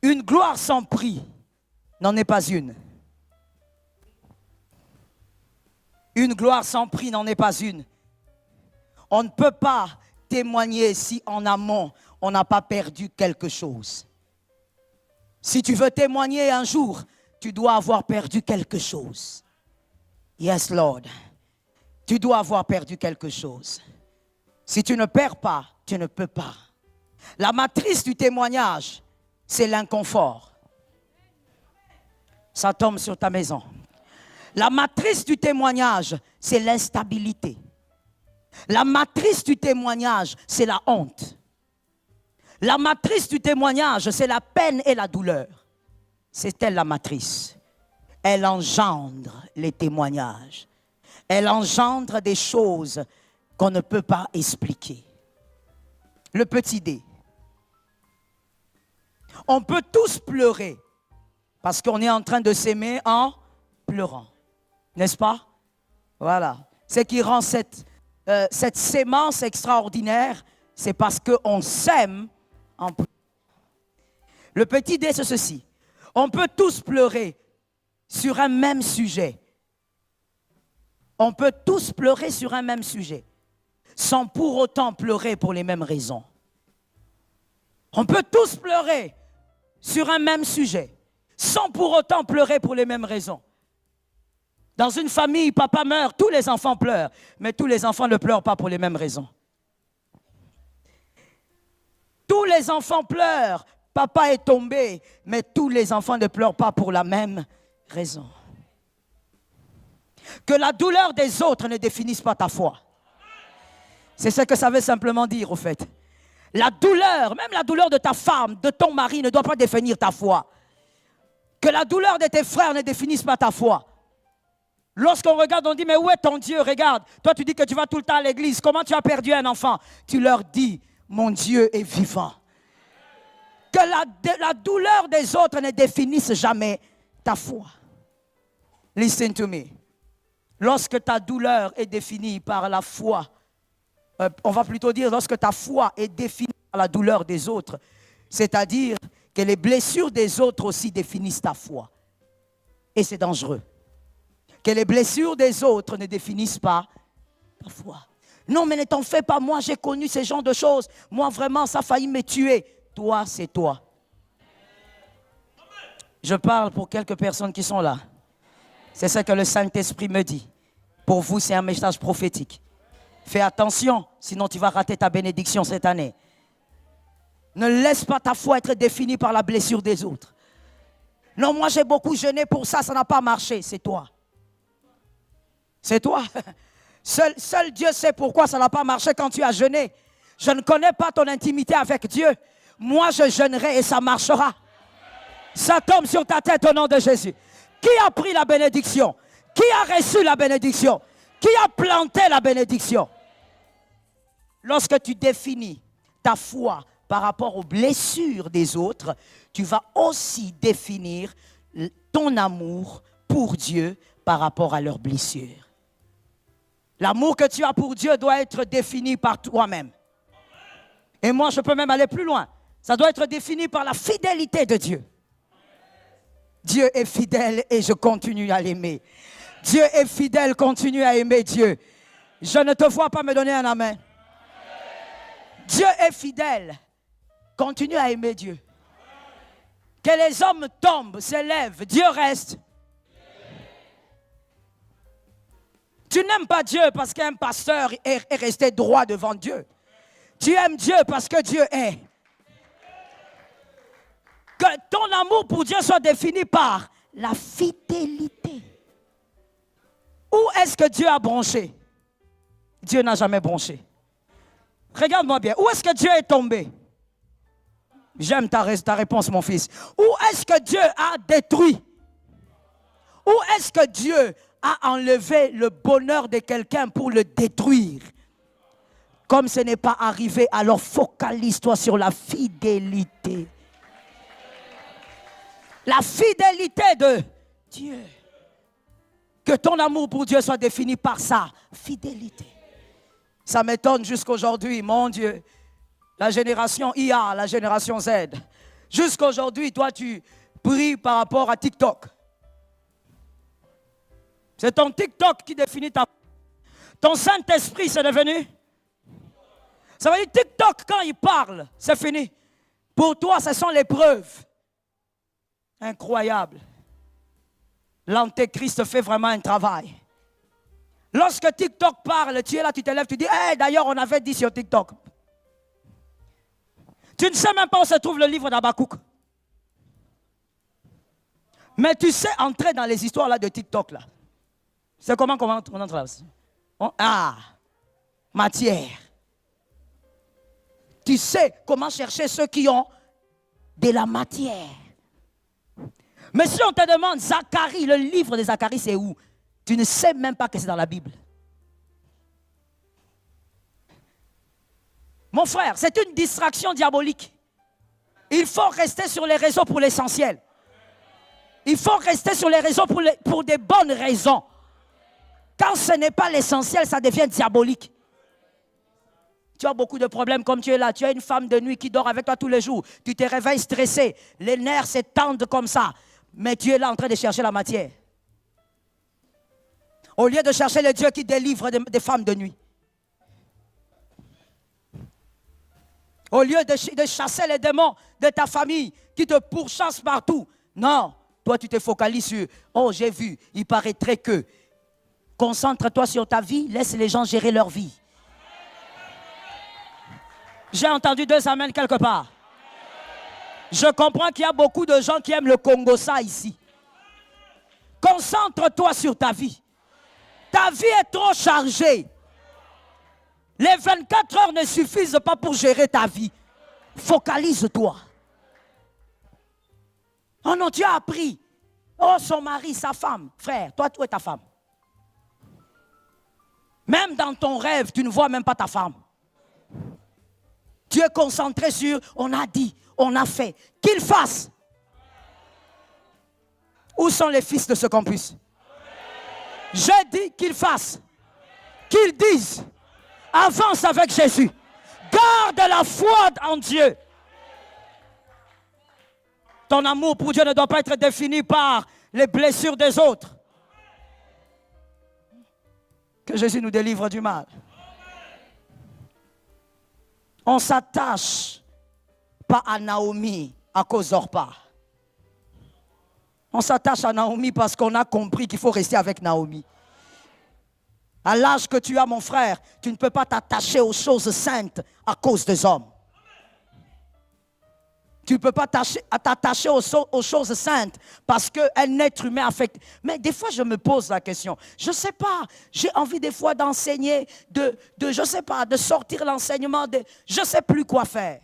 Une gloire sans prix n'en est pas une. Une gloire sans prix n'en est pas une. On ne peut pas témoigner si en amont, on n'a pas perdu quelque chose. Si tu veux témoigner un jour, tu dois avoir perdu quelque chose. Yes, Lord. Tu dois avoir perdu quelque chose. Si tu ne perds pas, tu ne peux pas. La matrice du témoignage, c'est l'inconfort. Ça tombe sur ta maison. La matrice du témoignage, c'est l'instabilité. La matrice du témoignage, c'est la honte. La matrice du témoignage, c'est la peine et la douleur. C'est elle la matrice. Elle engendre les témoignages. Elle engendre des choses qu'on ne peut pas expliquer. Le petit D. On peut tous pleurer parce qu'on est en train de s'aimer en pleurant. N'est-ce pas? Voilà. Ce qui rend cette sémence extraordinaire, c'est parce qu'on s'aime en pleurant. Le petit D, c'est ceci. On peut tous pleurer sur un même sujet. On peut tous pleurer sur un même sujet, sans pour autant pleurer pour les mêmes raisons. On peut tous pleurer sur un même sujet, sans pour autant pleurer pour les mêmes raisons. Dans une famille, papa meurt, tous les enfants pleurent, mais tous les enfants ne pleurent pas pour les mêmes raisons. Tous les enfants pleurent, papa est tombé, mais tous les enfants ne pleurent pas pour la même raison. Que la douleur des autres ne définisse pas ta foi. C'est ce que ça veut simplement dire, au fait. La douleur, même la douleur de ta femme, de ton mari, ne doit pas définir ta foi. Que la douleur de tes frères ne définisse pas ta foi. Lorsqu'on regarde, on dit, mais où est ton Dieu? Regarde, toi tu dis que tu vas tout le temps à l'église. Comment tu as perdu un enfant? Tu leur dis, mon Dieu est vivant. Que la douleur des autres ne définisse jamais ta foi. Listen to me. Lorsque ta douleur est définie par la foi, on va plutôt dire lorsque ta foi est définie par la douleur des autres, c'est-à-dire que les blessures des autres aussi définissent ta foi. Et c'est dangereux. Que les blessures des autres ne définissent pas ta foi. Non, mais ne t'en fais pas, moi j'ai connu ce genre de choses. Moi vraiment, ça a failli me tuer. Toi, c'est toi. Je parle pour quelques personnes qui sont là. C'est ce que le Saint-Esprit me dit. Pour vous, c'est un message prophétique. Fais attention, sinon tu vas rater ta bénédiction cette année. Ne laisse pas ta foi être définie par la blessure des autres. Non, moi j'ai beaucoup jeûné pour ça, ça n'a pas marché. C'est toi. C'est toi. Seul Dieu sait pourquoi ça n'a pas marché quand tu as jeûné. Je ne connais pas ton intimité avec Dieu. Moi, je jeûnerai et ça marchera. Ça tombe sur ta tête au nom de Jésus. Qui a pris la bénédiction? Qui a reçu la bénédiction? Qui a planté la bénédiction? Lorsque tu définis ta foi par rapport aux blessures des autres, tu vas aussi définir ton amour pour Dieu par rapport à leurs blessures. L'amour que tu as pour Dieu doit être défini par toi-même. Et moi, je peux même aller plus loin. Ça doit être défini par la fidélité de Dieu. Dieu est fidèle et je continue à l'aimer. Dieu est fidèle, continue à aimer Dieu. Je ne te vois pas me donner un amen. Dieu est fidèle, continue à aimer Dieu. Que les hommes tombent, s'élèvent, Dieu reste. Tu n'aimes pas Dieu parce qu'un pasteur est resté droit devant Dieu. Tu aimes Dieu parce que Dieu est. Que ton amour pour Dieu soit défini par la fidélité. Où est-ce que Dieu a bronché? Dieu n'a jamais bronché. Regarde-moi bien. Où est-ce que Dieu est tombé? J'aime ta réponse, mon fils. Où est-ce que Dieu a détruit? Où est-ce que Dieu a enlevé le bonheur de quelqu'un pour le détruire? Comme ce n'est pas arrivé, alors focalise-toi sur la fidélité. La fidélité de Dieu. Que ton amour pour Dieu soit défini par sa fidélité. Ça m'étonne jusqu'aujourd'hui, mon Dieu. La génération IA, la génération Z. Jusqu'aujourd'hui, toi, tu pries par rapport à TikTok. C'est ton TikTok qui définit ta... Ton Saint-Esprit, c'est devenu... Ça veut dire TikTok, quand il parle, c'est fini. Pour toi, ce sont les preuves. Incroyable. L'antéchrist fait vraiment un travail. Lorsque TikTok parle, tu es là, tu te lèves, tu dis, hey, d'ailleurs, on avait dit sur TikTok. Tu ne sais même pas où se trouve le livre d'Habakkuk. Mais tu sais entrer dans les histoires là de TikTok là. C'est comment on entre là? Matière. Tu sais comment chercher ceux qui ont de la matière. Mais si on te demande, Zacharie, le livre de Zacharie, c'est où? Tu ne sais même pas que c'est dans la Bible. Mon frère, c'est une distraction diabolique. Il faut rester sur les réseaux pour l'essentiel. Il faut rester sur les réseaux pour des bonnes raisons. Quand ce n'est pas l'essentiel, ça devient diabolique. Tu as beaucoup de problèmes comme tu es là. Tu as une femme de nuit qui dort avec toi tous les jours. Tu te réveilles stressé. Les nerfs s'étendent comme ça. Mais tu es là en train de chercher la matière. Au lieu de chercher le Dieu qui délivre des femmes de nuit. Au lieu de chasser les démons de ta famille qui te pourchassent partout. Non, toi tu te focalises sur, oh j'ai vu, il paraîtrait que. Concentre-toi sur ta vie, laisse les gens gérer leur vie. J'ai entendu 2 amens quelque part. Je comprends qu'il y a beaucoup de gens qui aiment le Congo ça ici. Concentre-toi sur ta vie. Ta vie est trop chargée. Les 24 heures ne suffisent pas pour gérer ta vie. Focalise-toi. Oh non, tu as appris. Oh, son mari, sa femme. Frère, toi, tu es ta femme. Même dans ton rêve, tu ne vois même pas ta femme. Tu es concentré sur, on a dit, on a fait. Qu'il fasse. Où sont les fils de ce campus? J'ai dit qu'ils fassent. Qu'ils disent. Avance avec Jésus. Garde la foi en Dieu. Ton amour pour Dieu ne doit pas être défini par les blessures des autres. Que Jésus nous délivre du mal. On s'attache pas à Naomi à cause d'Orpa. On s'attache à Naomi parce qu'on a compris qu'il faut rester avec Naomi. À l'âge que tu as, mon frère, tu ne peux pas t'attacher aux choses saintes à cause des hommes. Tu ne peux pas t'attacher aux choses saintes parce qu'un être humain affecte. Mais des fois, je me pose la question. Je ne sais pas. J'ai envie des fois d'enseigner, je ne sais pas, de sortir l'enseignement. Je ne sais plus quoi faire.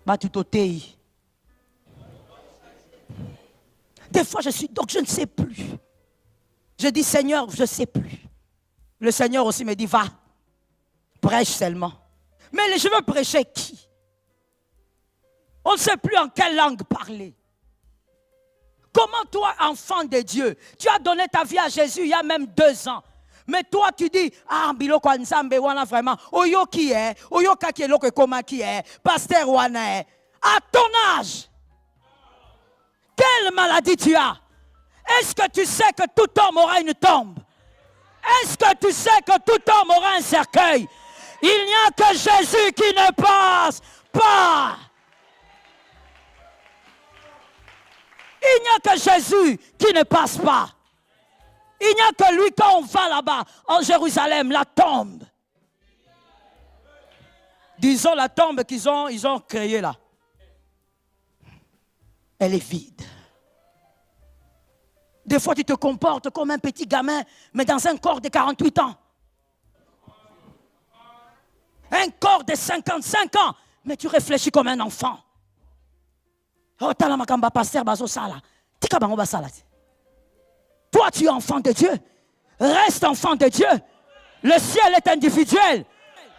Matutotei. Des fois, donc je ne sais plus. Je dis, Seigneur, je ne sais plus. Le Seigneur aussi me dit, va, prêche seulement. Mais je veux prêcher qui? On ne sait plus en quelle langue parler. Comment toi, enfant de Dieu, tu as donné ta vie à Jésus il y a même 2 ans. Mais toi, tu dis, biloko nzambe wana vraiment, oyo qui est, oyo kakelo ke koma qui est, pasteur wana est. À ton âge, quelle maladie tu as? Est-ce que tu sais que tout homme aura une tombe? Est-ce que tu sais que tout homme aura un cercueil? Il n'y a que Jésus qui ne passe pas. Il n'y a que Jésus qui ne passe pas. Il n'y a que lui quand on va là-bas, en Jérusalem, la tombe. Disons la tombe qu'ils ont créée là. Elle est vide. Des fois, tu te comportes comme un petit gamin, mais dans un corps de 48 ans. Un corps de 55 ans, mais tu réfléchis comme un enfant. Oh, t'as la makamba pasteur bazo sala. Tika bango basala. Toi, tu es enfant de Dieu. Reste enfant de Dieu. Le ciel est individuel.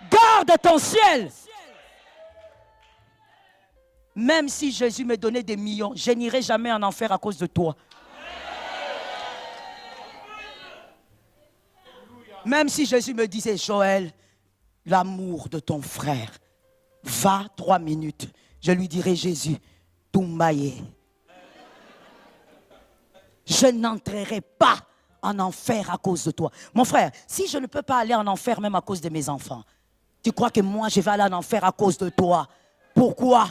Garde ton ciel. Même si Jésus me donnait des millions, je n'irai jamais en enfer à cause de toi. Même si Jésus me disait, Joël, l'amour de ton frère, va 3 minutes. Je lui dirai, Jésus, Toumbaye. Je n'entrerai pas en enfer à cause de toi. Mon frère, si je ne peux pas aller en enfer même à cause de mes enfants, tu crois que moi je vais aller en enfer à cause de toi? Pourquoi?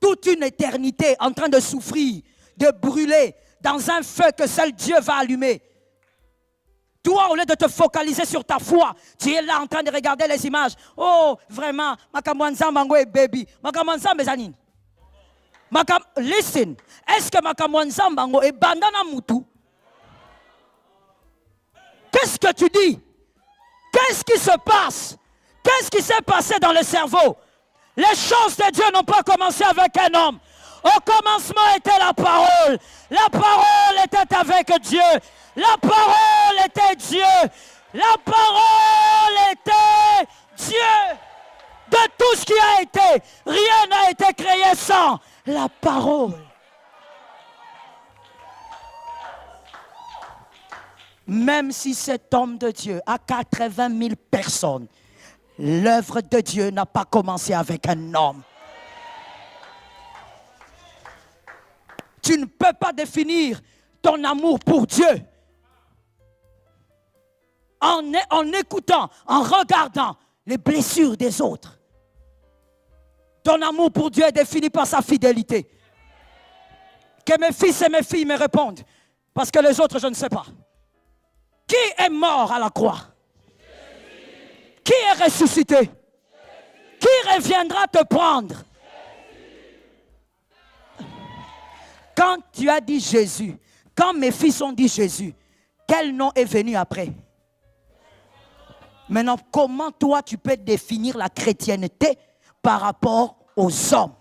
Toute une éternité en train de souffrir, de brûler dans un feu que seul Dieu va allumer. Toi, au lieu de te focaliser sur ta foi, tu es là en train de regarder les images. Oh, vraiment, makamwanza mango et baby. Makamwanza mezanin. Listen, est-ce que makamwanza mango est bandana mutu? Qu'est-ce que tu dis? Qu'est-ce qui se passe? Qu'est-ce qui s'est passé dans le cerveau? Les choses de Dieu n'ont pas commencé avec un homme. Au commencement était la parole. La parole était avec Dieu. La parole était Dieu. La parole était Dieu. De tout ce qui a été, rien n'a été créé sans la parole. Même si cet homme de Dieu a 80 000 personnes, l'œuvre de Dieu n'a pas commencé avec un homme. Tu ne peux pas définir ton amour pour Dieu en écoutant, en regardant les blessures des autres. Ton amour pour Dieu est défini par sa fidélité. Que mes fils et mes filles me répondent, parce que les autres, je ne sais pas. Qui est mort à la croix? Qui est ressuscité? Qui reviendra te prendre? Quand tu as dit Jésus, quand mes fils ont dit Jésus, quel nom est venu après? Maintenant, comment toi tu peux définir la chrétienté par rapport aux hommes?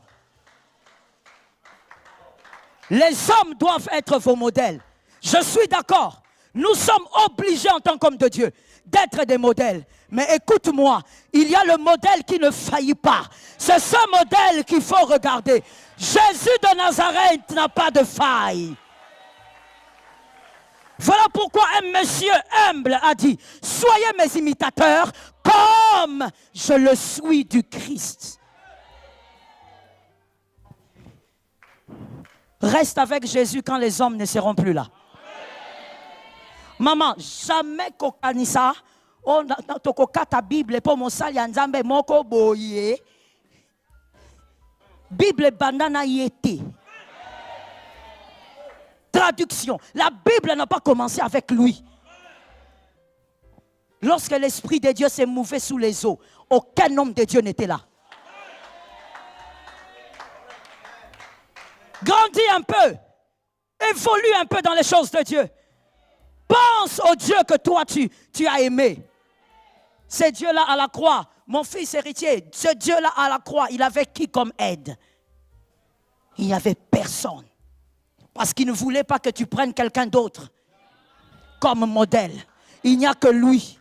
Les hommes doivent être vos modèles. Je suis d'accord. Nous sommes obligés en tant qu'hommes de Dieu d'être des modèles. Mais écoute-moi, il y a le modèle qui ne faillit pas. C'est ce modèle qu'il faut regarder. Jésus de Nazareth n'a pas de faille. Voilà pourquoi un monsieur humble a dit, soyez mes imitateurs comme je le suis du Christ. Reste avec Jésus quand les hommes ne seront plus là. Maman, jamais kokanisa o tokokata Bible po mosali ya Nzambe moko boye. Bible bandana yete. Traduction, la Bible n'a pas commencé avec lui. Lorsque l'Esprit de Dieu s'est mouvé sous les eaux, aucun homme de Dieu n'était là. Grandis un peu, évolue un peu dans les choses de Dieu. Pense au Dieu que toi tu as aimé. Ce Dieu-là à la croix, mon fils héritier, ce Dieu-là à la croix, il avait qui comme aide? Il n'y avait personne. Parce qu'il ne voulait pas que tu prennes quelqu'un d'autre comme modèle. Il n'y a que lui.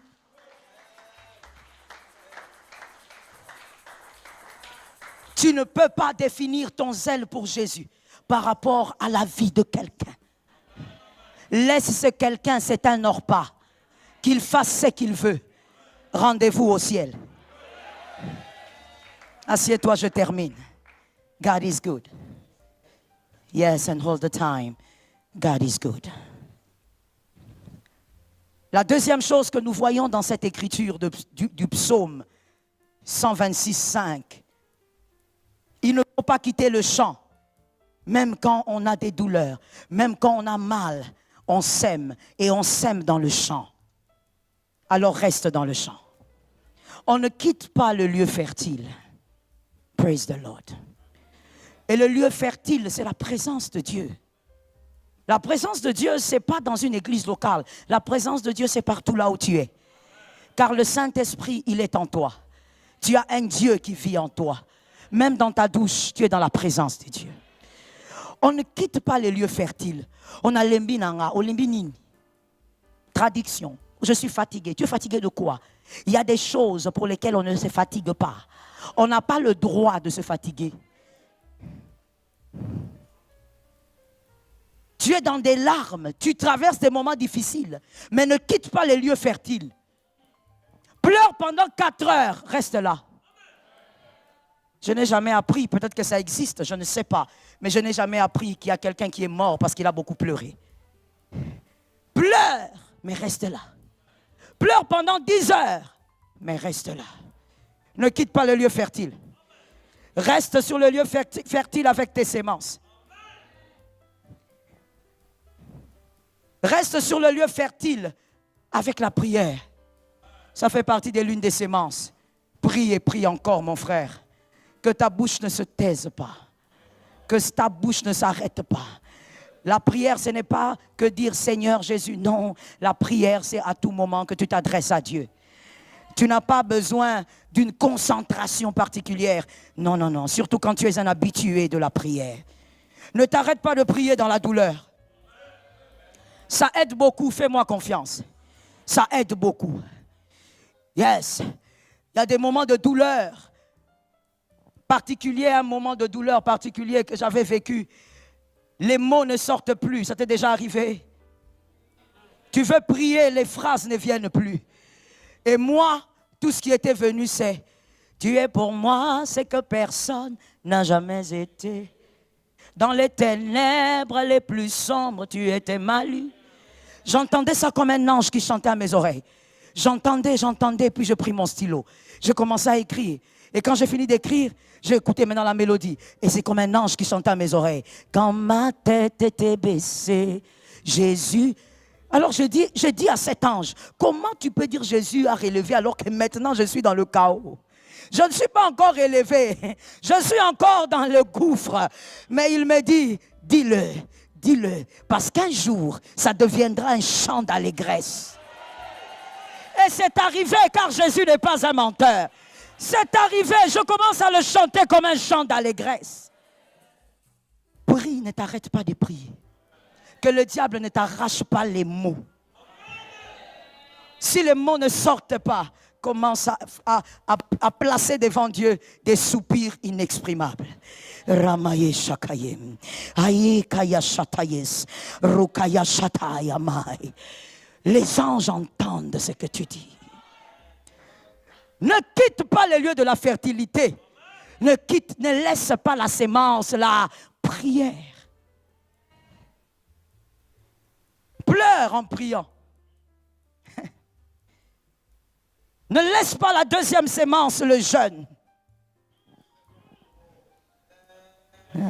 Tu ne peux pas définir ton zèle pour Jésus par rapport à la vie de quelqu'un. Laisse ce quelqu'un, c'est un orpa. Qu'il fasse ce qu'il veut. Rendez-vous au ciel. Assieds-toi, je termine. God is good. Yes, and all the time, God is good. La deuxième chose que nous voyons dans cette écriture du psaume 126,5, il ne faut pas quitter le chant, même quand on a des douleurs, même quand on a mal, on sème et on sème dans le champ. Alors reste dans le champ. On ne quitte pas le lieu fertile. Praise the Lord. Et le lieu fertile, c'est la présence de Dieu. La présence de Dieu, ce n'est pas dans une église locale. La présence de Dieu, c'est partout là où tu es. Car le Saint-Esprit, il est en toi. Tu as un Dieu qui vit en toi. Même dans ta douche, tu es dans la présence de Dieu. On ne quitte pas les lieux fertiles. On a l'embinanga, on l'embinine. Traduction. je suis fatigué. Tu es fatigué de quoi? Il y a des choses pour lesquelles on ne se fatigue pas. On n'a pas le droit de se fatiguer. Tu es dans des larmes, tu traverses des moments difficiles, mais ne quitte pas les lieux fertiles. Pleure pendant 4 heures, reste là. Je n'ai jamais appris, peut-être que ça existe, je ne sais pas, mais je n'ai jamais appris qu'il y a quelqu'un qui est mort parce qu'il a beaucoup pleuré. Pleure, mais reste là. Pleure pendant 10 heures, mais reste là. Ne quitte pas le lieu fertile. Reste sur le lieu fertile avec tes sémences. Reste sur le lieu fertile avec la prière. Ça fait partie de l'une des sémences. Prie et prie encore, mon frère. Que ta bouche ne se taise pas. Que ta bouche ne s'arrête pas. La prière, ce n'est pas que dire Seigneur Jésus. Non, la prière, c'est à tout moment que tu t'adresses à Dieu. Tu n'as pas besoin d'une concentration particulière. Non, non, non. Surtout quand tu es un habitué de la prière. Ne t'arrête pas de prier dans la douleur. Ça aide beaucoup, fais-moi confiance. Ça aide beaucoup. Yes. Il y a des moments de douleur particuliers, un moment de douleur particulier que j'avais vécu. Les mots ne sortent plus. Ça t'est déjà arrivé? Tu veux prier, les phrases ne viennent plus. Et moi, tout ce qui était venu, c'est « Tu es pour moi ce que personne n'a jamais été. Dans les ténèbres les plus sombres, tu étais malu. » J'entendais ça comme un ange qui chantait à mes oreilles. J'entendais, puis je pris mon stylo. Je commençais à écrire. Et quand j'ai fini d'écrire, j'ai écouté maintenant la mélodie. Et c'est comme un ange qui chantait à mes oreilles. Quand ma tête était baissée, Jésus... Alors je dis à cet ange, comment tu peux dire Jésus a relevé alors que maintenant je suis dans le chaos? Je ne suis pas encore élevé, je suis encore dans le gouffre. Mais il me dit, dis-le, parce qu'un jour, ça deviendra un chant d'allégresse. Et c'est arrivé car Jésus n'est pas un menteur. C'est arrivé, je commence à le chanter comme un chant d'allégresse. Prie, ne t'arrête pas de prier. Que le diable ne t'arrache pas les mots. Si les mots ne sortent pas, commence à placer devant Dieu des soupirs inexprimables. Ramaye shakayem, aye kaya shatayes, rukaya shatayamai. Les anges entendent ce que tu dis. Ne quitte pas les lieux de la fertilité. Ne laisse pas la sémence, la prière. Pleure en priant. Ne laisse pas la deuxième sémence, le jeûne.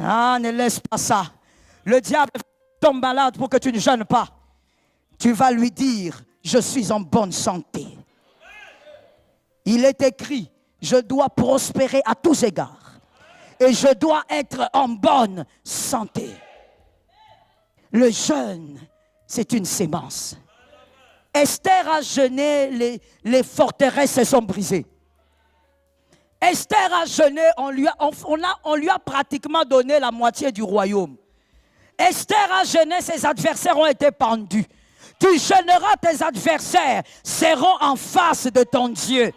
Ah, ne laisse pas ça. Le diable tombe malade pour que tu ne jeûnes pas. Tu vas lui dire, je suis en bonne santé. Il est écrit, je dois prospérer à tous égards. Et je dois être en bonne santé. Le jeûne, c'est une sémence. Esther a jeûné, les forteresses se sont brisées. Esther a jeûné, on lui a pratiquement donné la moitié du royaume. Esther a jeûné, ses adversaires ont été pendus. Tu jeûneras, tes adversaires seront en face de ton Dieu.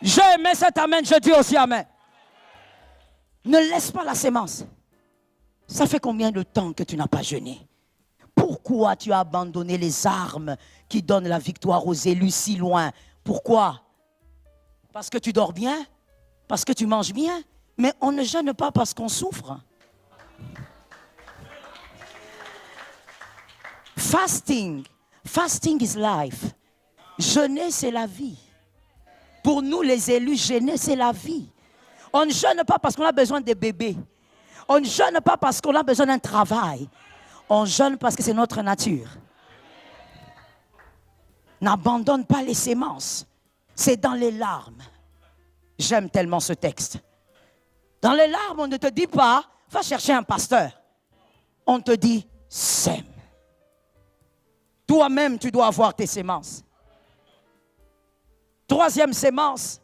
J'ai aimé cet amen, je dis aussi amen. Ne laisse pas la sémence. Ça fait combien de temps que tu n'as pas jeûné? Pourquoi tu as abandonné les armes qui donnent la victoire aux élus si loin? Pourquoi? Parce que tu dors bien? Parce que tu manges bien? Mais on ne jeûne pas parce qu'on souffre. Fasting is life. Jeûner, c'est la vie. Pour nous, les élus, jeûner, c'est la vie. On ne jeûne pas parce qu'on a besoin de bébés. On ne jeûne pas parce qu'on a besoin d'un travail. On jeûne parce que c'est notre nature. N'abandonne pas les sémences. C'est dans les larmes. J'aime tellement ce texte. Dans les larmes, on ne te dit pas, va chercher un pasteur. On te dit, sème. Toi-même, tu dois avoir tes sémences. Troisième sémence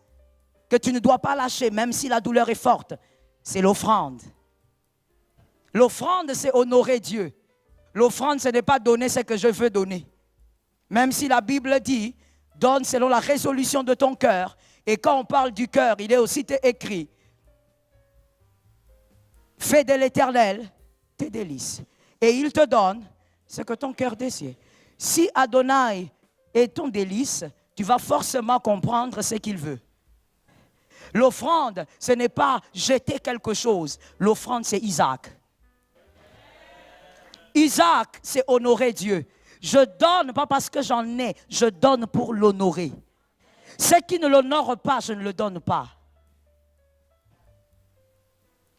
que tu ne dois pas lâcher, même si la douleur est forte, c'est l'offrande. L'offrande, c'est honorer Dieu. L'offrande, ce n'est pas donner ce que je veux donner, Même si la Bible dit, donne selon la résolution de ton cœur. Et quand on parle du cœur, il est aussi écrit, fais de l'Éternel tes délices. Et il te donne ce que ton cœur désire. Si Adonai est ton délice, tu vas forcément comprendre ce qu'il veut. L'offrande, ce n'est pas jeter quelque chose. L'offrande, c'est Isaac. Isaac, c'est honorer Dieu. Je donne pas parce que j'en ai, je donne pour l'honorer. Ce qui ne l'honore pas, je ne le donne pas.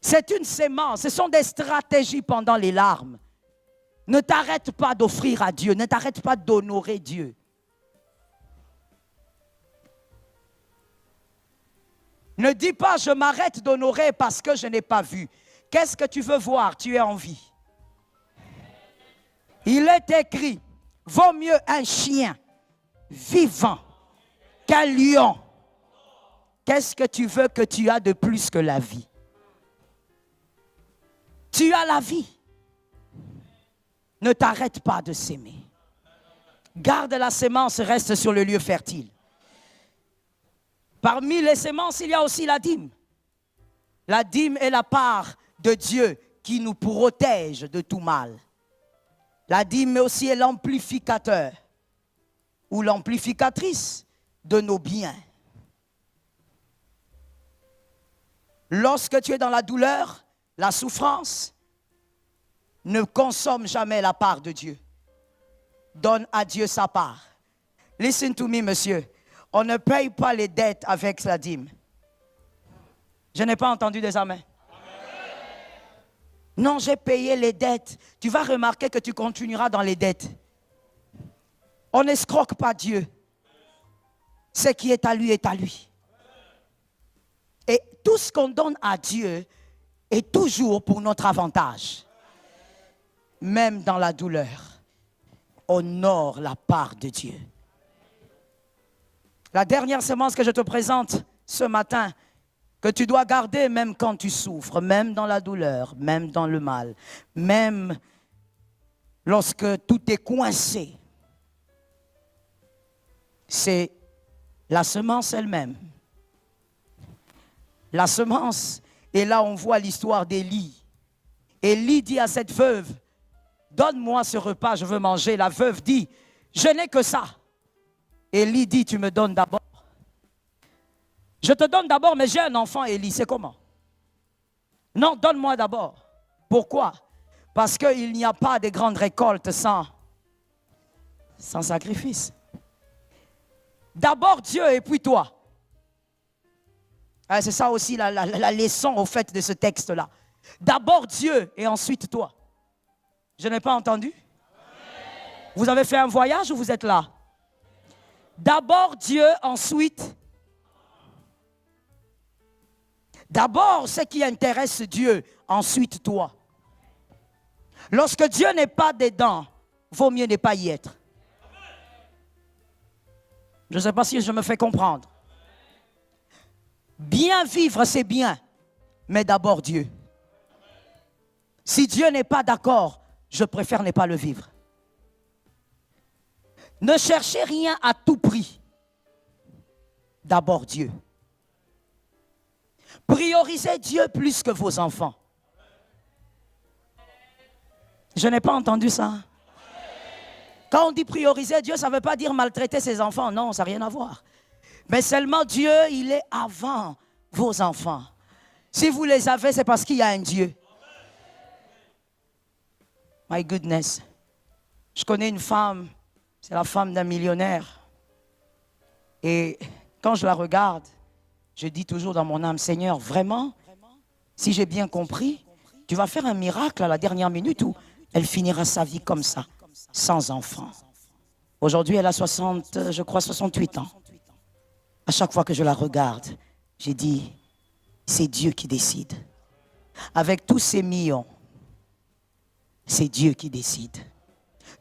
C'est une sémence, ce sont des stratégies pendant les larmes. Ne t'arrête pas d'offrir à Dieu, ne t'arrête pas d'honorer Dieu. Ne dis pas, je m'arrête d'honorer parce que je n'ai pas vu. Qu'est-ce que tu veux voir? Tu es en vie. Il est écrit, vaut mieux un chien vivant qu'un lion. Qu'est-ce que tu veux que tu as de plus que la vie? Tu as la vie. Ne t'arrête pas de s'aimer. Garde la sémence, reste sur le lieu fertile. Parmi les sémences, il y a aussi la dîme. La dîme est la part de Dieu qui nous protège de tout mal. La dîme aussi est l'amplificateur ou l'amplificatrice de nos biens. Lorsque tu es dans la douleur, la souffrance, ne consomme jamais la part de Dieu. Donne à Dieu sa part. Listen to me, monsieur. On ne paye pas les dettes avec la dîme. Je n'ai pas entendu des amens. Non, j'ai payé les dettes. Tu vas remarquer que tu continueras dans les dettes. On n'escroque pas Dieu. Ce qui est à lui est à lui. Et tout ce qu'on donne à Dieu est toujours pour notre avantage. Même dans la douleur, honore la part de Dieu. La dernière semence que je te présente ce matin, que tu dois garder même quand tu souffres, même dans la douleur, même dans le mal, même lorsque tout est coincé, c'est la semence elle-même. La semence, et là on voit l'histoire d'Élie. Élie dit à cette veuve, donne-moi ce repas, je veux manger. La veuve dit, je n'ai que ça. Élie dit, tu me donnes d'abord. Je te donne d'abord, mais j'ai un enfant, Élie, c'est comment? Non, donne-moi d'abord. Pourquoi? Parce qu'il n'y a pas de grandes récoltes sans sacrifice. D'abord Dieu et puis toi. C'est ça aussi la leçon au fait de ce texte-là. D'abord Dieu et ensuite toi. Je n'ai pas entendu? Vous avez fait un voyage ou vous êtes là? D'abord Dieu, ensuite. D'abord ce qui intéresse Dieu, ensuite toi. Lorsque Dieu n'est pas dedans, vaut mieux ne pas y être. Je ne sais pas si je me fais comprendre. Bien vivre, c'est bien, mais d'abord Dieu. Si Dieu n'est pas d'accord, je préfère ne pas le vivre. Ne cherchez rien à tout prix. D'abord Dieu. Priorisez Dieu plus que vos enfants. Je n'ai pas entendu ça. Quand on dit prioriser Dieu, ça ne veut pas dire maltraiter ses enfants. Non, ça n'a rien à voir. Mais seulement Dieu, il est avant vos enfants. Si vous les avez, c'est parce qu'il y a un Dieu. My goodness. Je connais une femme, c'est la femme d'un millionnaire. Et quand je la regarde, je dis toujours dans mon âme, Seigneur, vraiment, si j'ai bien compris, tu vas faire un miracle à la dernière minute où elle finira sa vie comme ça, sans enfant. Aujourd'hui, elle a 68 ans. À chaque fois que je la regarde, j'ai dit, c'est Dieu qui décide. Avec tous ces millions, c'est Dieu qui décide.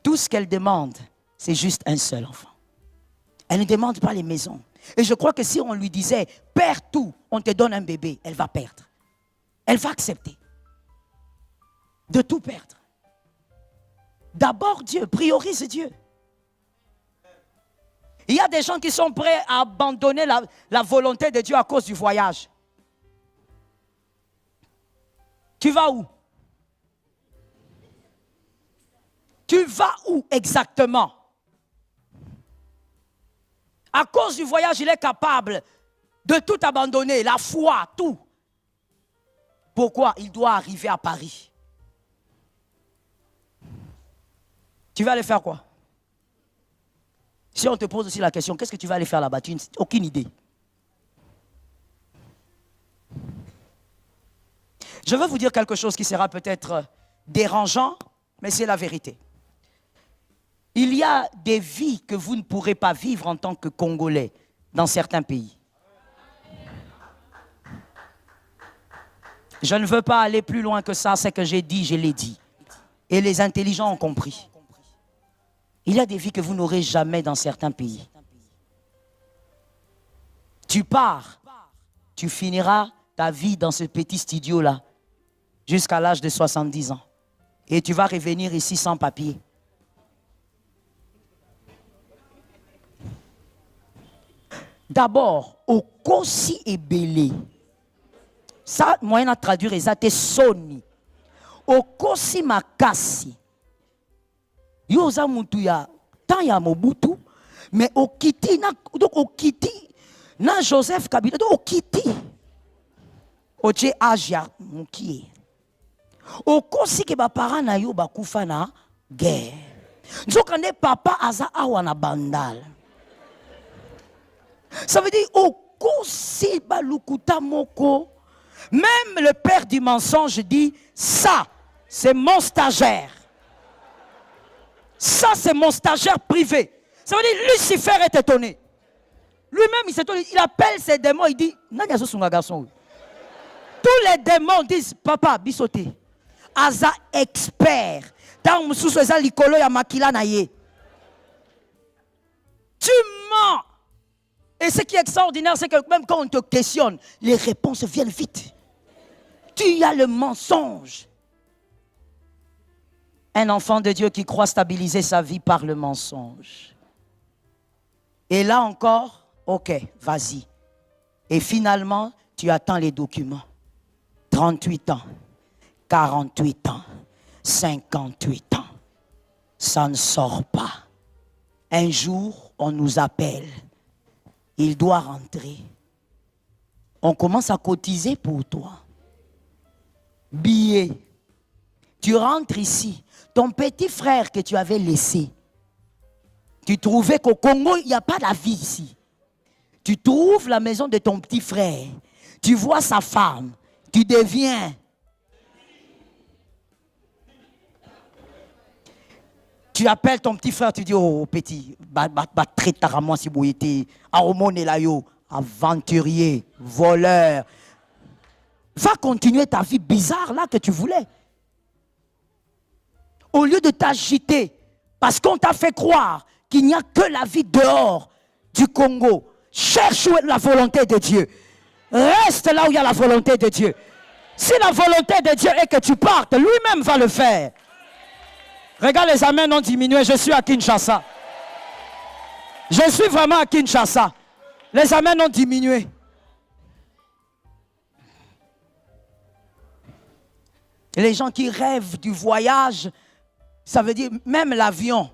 Tout ce qu'elle demande, c'est juste un seul enfant. Elle ne demande pas les maisons. Et je crois que si on lui disait, perds tout, on te donne un bébé, elle va perdre. Elle va accepter de tout perdre. D'abord Dieu, priorise Dieu. Il y a des gens qui sont prêts à abandonner la volonté de Dieu à cause du voyage. Tu vas où? Tu vas où exactement? À cause du voyage, il est capable de tout abandonner, la foi, tout. Pourquoi? Il doit arriver à Paris. Tu vas aller faire quoi? Si on te pose aussi la question, qu'est-ce que tu vas aller faire là-bas? Tu n'as aucune idée. Je veux vous dire quelque chose qui sera peut-être dérangeant, mais c'est la vérité. Il y a des vies que vous ne pourrez pas vivre en tant que Congolais dans certains pays. Je ne veux pas aller plus loin que ça, ce que j'ai dit, je l'ai dit. Et les intelligents ont compris. Il y a des vies que vous n'aurez jamais dans certains pays. Tu pars, tu finiras ta vie dans ce petit studio-là jusqu'à l'âge de 70 ans. Et tu vas revenir ici sans papier. D'abord, au Kosi et Belé. Ça, moyen à traduire, ça te soni. Au Kosi Makasi. Yoza Mutuya, tant ya Mobutu, mais au Kiti, donc au Kiti, na Joseph Kabila, donc au Kiti. Au Tché Aja, Moukie. Au Kosi ke ba parents na yo ba kufa na guerre. Donc quand papa aza awana bandal. Ça veut dire au Kosi balukuta moko. Même le père du mensonge dit ça, c'est mon stagiaire. Ça, c'est mon stagiaire privé. Ça veut dire Lucifer est étonné. Lui-même, il s'étonne. Il appelle ses démons. Il dit, garçon. Tous les démons disent, papa, bisoté. Aza expert. Dans le sous likolo ya makila na ye. Tu mens. Et ce qui est extraordinaire, c'est que même quand on te questionne, les réponses viennent vite. Tu as le mensonge. Un enfant de Dieu qui croit stabiliser sa vie par le mensonge. Et là encore, ok, vas-y. Et finalement, tu attends les documents. 38 ans, 48 ans, 58 ans. Ça ne sort pas. Un jour, on nous appelle. Il doit rentrer. On commence à cotiser pour toi. Billet. Tu rentres ici. Ton petit frère que tu avais laissé, tu trouvais qu'au Congo, il n'y a pas la vie ici. Tu trouves la maison de ton petit frère. Tu vois sa femme. Tu deviens. Tu appelles ton petit frère, tu dis, oh petit, très taramon si vous étiez, aventurier, voleur. Va continuer ta vie bizarre là que tu voulais. Au lieu de t'agiter, parce qu'on t'a fait croire qu'il n'y a que la vie dehors du Congo, cherche où est la volonté de Dieu. Reste là où il y a la volonté de Dieu. Si la volonté de Dieu est que tu partes, lui-même va le faire. Regarde, les amens ont diminué. Je suis à Kinshasa. Je suis vraiment à Kinshasa. Les amens ont diminué. Et les gens qui rêvent du voyage, ça veut dire même l'avion.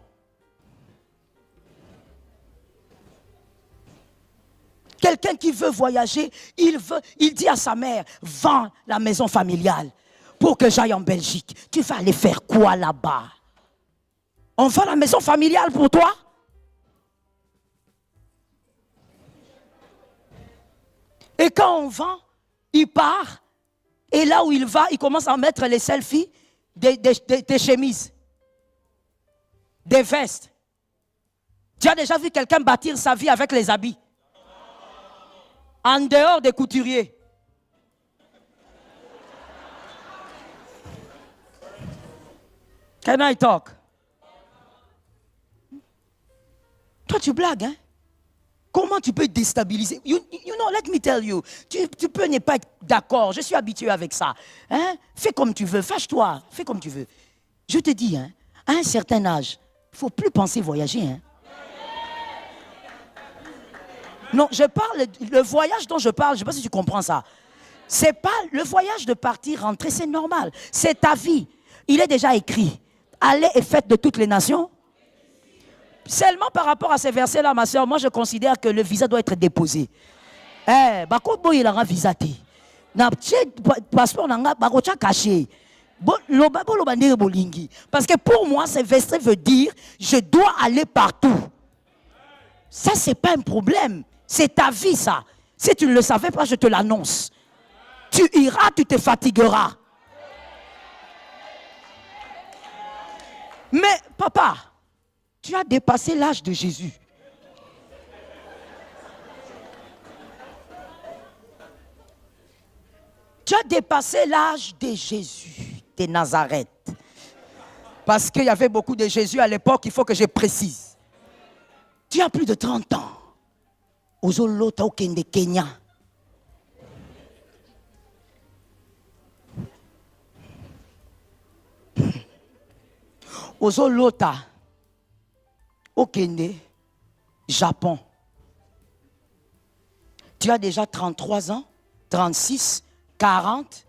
Quelqu'un qui veut voyager, il dit à sa mère, vends la maison familiale pour que j'aille en Belgique. Tu vas aller faire quoi là-bas? On vend la maison familiale pour toi? Et quand on vend, il part. Et là où il va, il commence à mettre les selfies des chemises, des vestes. Tu as déjà vu quelqu'un bâtir sa vie avec les habits? En dehors des couturiers. Can I talk? Toi, tu blagues, hein? Comment tu peux déstabiliser? You know, let me tell you. Tu peux ne pas être d'accord. Je suis habitué avec ça. Hein? Fais comme tu veux. Fâche-toi. Fais comme tu veux. Je te dis, hein, à un certain âge, il ne faut plus penser voyager. Hein? Non, je parle, le voyage dont je parle, je ne sais pas si tu comprends ça. C'est pas le voyage de partir, rentrer, c'est normal. C'est ta vie. Il est déjà écrit. Allez et faites de toutes les nations. Seulement par rapport à ces versets-là, ma soeur, moi je considère que le visa doit être déposé. Bako il a un visa. Na passeport nanga bako caché. Parce que pour moi, ce verset veut dire je dois aller partout. Ça, c'est pas un problème. C'est ta vie, ça. Si tu ne le savais pas, je te l'annonce. Tu iras, tu te fatigueras. Mais, papa, tu as dépassé l'âge de Jésus. Tu as dépassé l'âge de Jésus, de Nazareth. Parce qu'il y avait beaucoup de Jésus à l'époque, il faut que je précise. Tu as plus de 30 ans. Ozolota okende Kenya. Ozolota okende Japon. Tu as déjà 33 ans, 36, 40.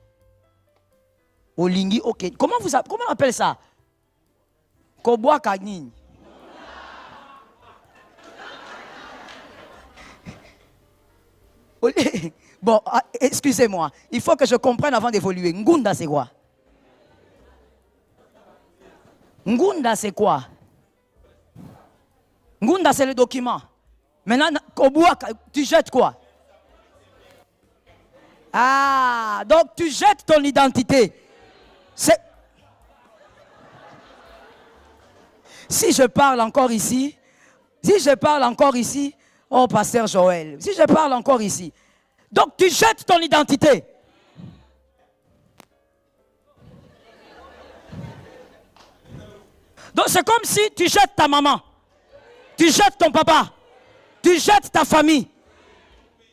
Olingi okende. Comment on appelle ça? Koboa Kagnin. Bon, excusez-moi. Il faut que je comprenne avant d'évoluer. Ngunda, c'est quoi? Ngunda, c'est quoi? Ngunda, c'est le document. Maintenant, Koboa, tu jettes quoi? Ah, donc tu jettes ton identité. Si je parle encore ici, oh, pasteur Joël, si je parle encore ici, donc tu jettes ton identité. Donc c'est comme si tu jettes ta maman, tu jettes ton papa, tu jettes ta famille,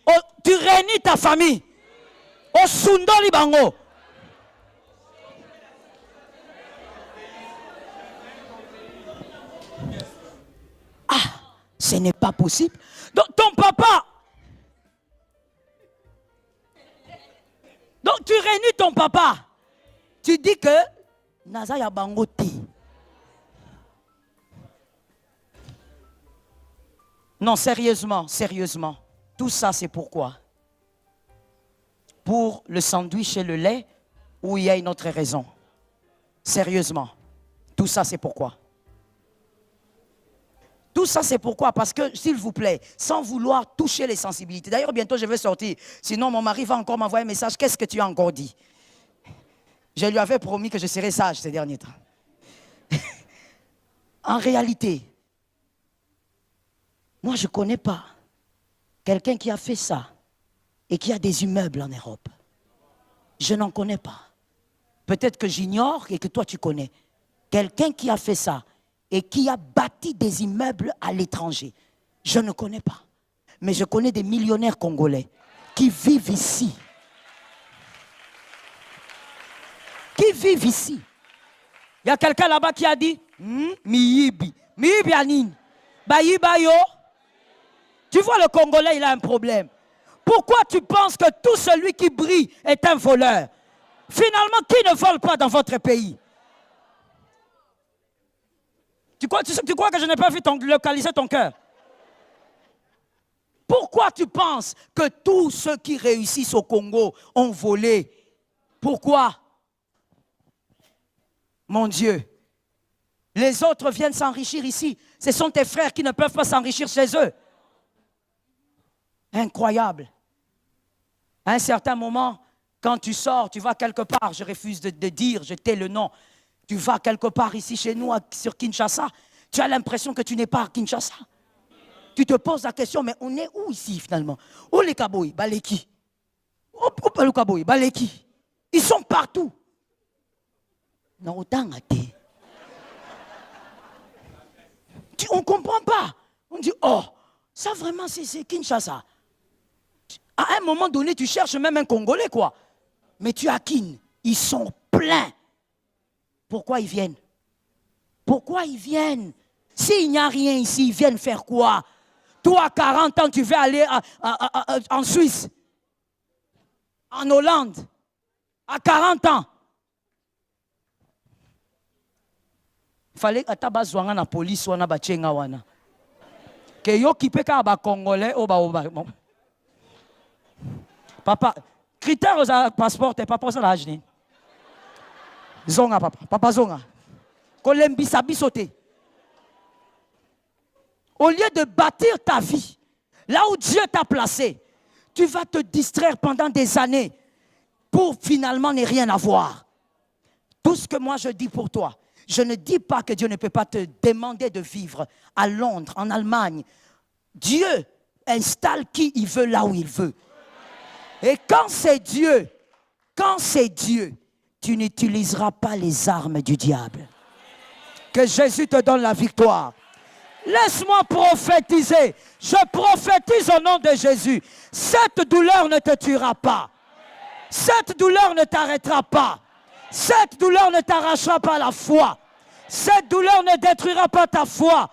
oh, tu réunis ta famille, au Sundo Libango. Ah, ce n'est pas possible. Donc ton papa, donc tu réunis ton papa, tu dis que Naza ya bangoti. Non, sérieusement, tout ça c'est pourquoi? Pour le sandwich et le lait, ou il y a une autre raison? Sérieusement, tout ça c'est pourquoi? Tout ça, c'est pourquoi? Parce que, s'il vous plaît, sans vouloir toucher les sensibilités. D'ailleurs, bientôt, je vais sortir. Sinon, mon mari va encore m'envoyer un message. Qu'est-ce que tu as encore dit? Je lui avais promis que je serais sage ces derniers temps. En réalité, moi, je ne connais pas quelqu'un qui a fait ça et qui a des immeubles en Europe. Je n'en connais pas. Peut-être que j'ignore et que toi, tu connais. Quelqu'un qui a fait ça et qui a bâti des immeubles à l'étranger. Je ne connais pas. Mais je connais des millionnaires congolais qui vivent ici. Qui vivent ici. Il y a quelqu'un là-bas qui a dit Miyibi. Miyibi Anine. Bayibayo. Tu vois, le Congolais, il a un problème. Pourquoi tu penses que tout celui qui brille est un voleur? Finalement, qui ne vole pas dans votre pays? Tu crois que je n'ai pas vu localiser ton cœur? Pourquoi tu penses que tous ceux qui réussissent au Congo ont volé? Pourquoi? Mon Dieu. Les autres viennent s'enrichir ici. Ce sont tes frères qui ne peuvent pas s'enrichir chez eux. Incroyable. À un certain moment, quand tu sors, tu vas quelque part, je refuse de dire, je tais le nom. Tu vas quelque part ici chez nous, sur Kinshasa, tu as l'impression que tu n'es pas à Kinshasa. Tu te poses la question, mais on est où ici finalement? Où les Kaboy? Baleki. Où les Kaboy? Baleki. Ils sont partout. On ne comprend pas. On dit, oh, ça vraiment c'est Kinshasa. À un moment donné, tu cherches même un Congolais, quoi. Mais tu as Kin. Ils sont pleins. Pourquoi ils viennent? Pourquoi ils viennent? S'il n'y a rien ici, ils viennent faire quoi? Toi, à 40 ans, tu veux aller en Suisse, en Hollande, à 40 ans. Il fallait que tu aies la police ou la police. Que yo qui peut être Congolais ou bon. Papa, critères au passeport, t'es pas pour ça l'âge. Zonga, papa. Papa zonga. Kolembi sabi sauter. Au lieu de bâtir ta vie, là où Dieu t'a placé, tu vas te distraire pendant des années pour finalement ne rien avoir. Tout ce que moi je dis pour toi, je ne dis pas que Dieu ne peut pas te demander de vivre à Londres, en Allemagne. Dieu installe qui il veut là où il veut. Et quand c'est Dieu, tu n'utiliseras pas les armes du diable. Que Jésus te donne la victoire. Laisse-moi prophétiser. Je prophétise au nom de Jésus. Cette douleur ne te tuera pas. Cette douleur ne t'arrêtera pas. Cette douleur ne t'arrachera pas la foi. Cette douleur ne détruira pas ta foi.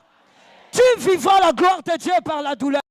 Tu vivras la gloire de Dieu par la douleur.